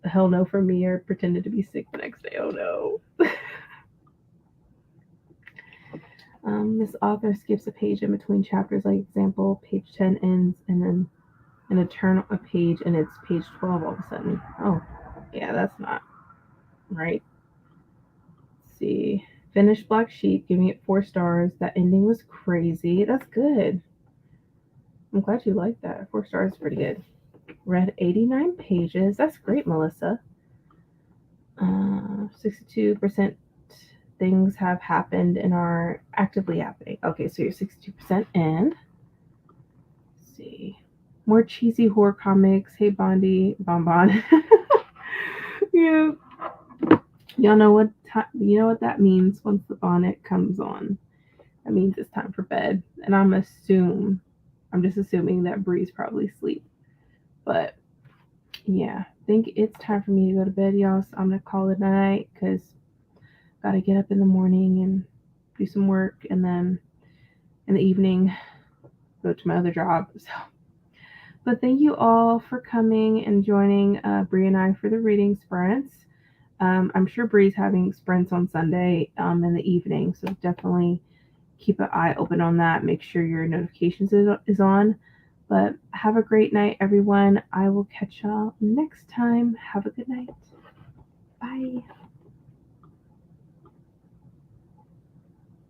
hell no for me. I pretended to be sick the next day. Oh no. This author skips a page in between chapters. Like example, page 10 ends, and then a page, and it's page 12 all of a sudden. Oh, yeah, that's not right. Let's see. Finished Black Sheep, giving it 4 stars. That ending was crazy. That's good. I'm glad you liked that. 4 stars is pretty good. Read 89 pages. That's great, Melissa. 62% things have happened and are actively happening. Okay, so you're 62% in. Let's see. More cheesy horror comics. Hey, Bondi. Bonbon. Yeah. Y'all know what that means once the bonnet comes on. That means it's time for bed. And I'm just assuming that Bree's probably asleep. But yeah, I think it's time for me to go to bed, y'all. So I'm gonna call it a night because gotta get up in the morning and do some work, and then in the evening go to my other job. So, but thank you all for coming and joining Bree and I for the reading sprints. I'm sure Bree's having sprints on Sunday in the evening, so definitely keep an eye open on that. Make sure your notifications is on. But have a great night, everyone. I will catch y'all next time. Have a good night. Bye.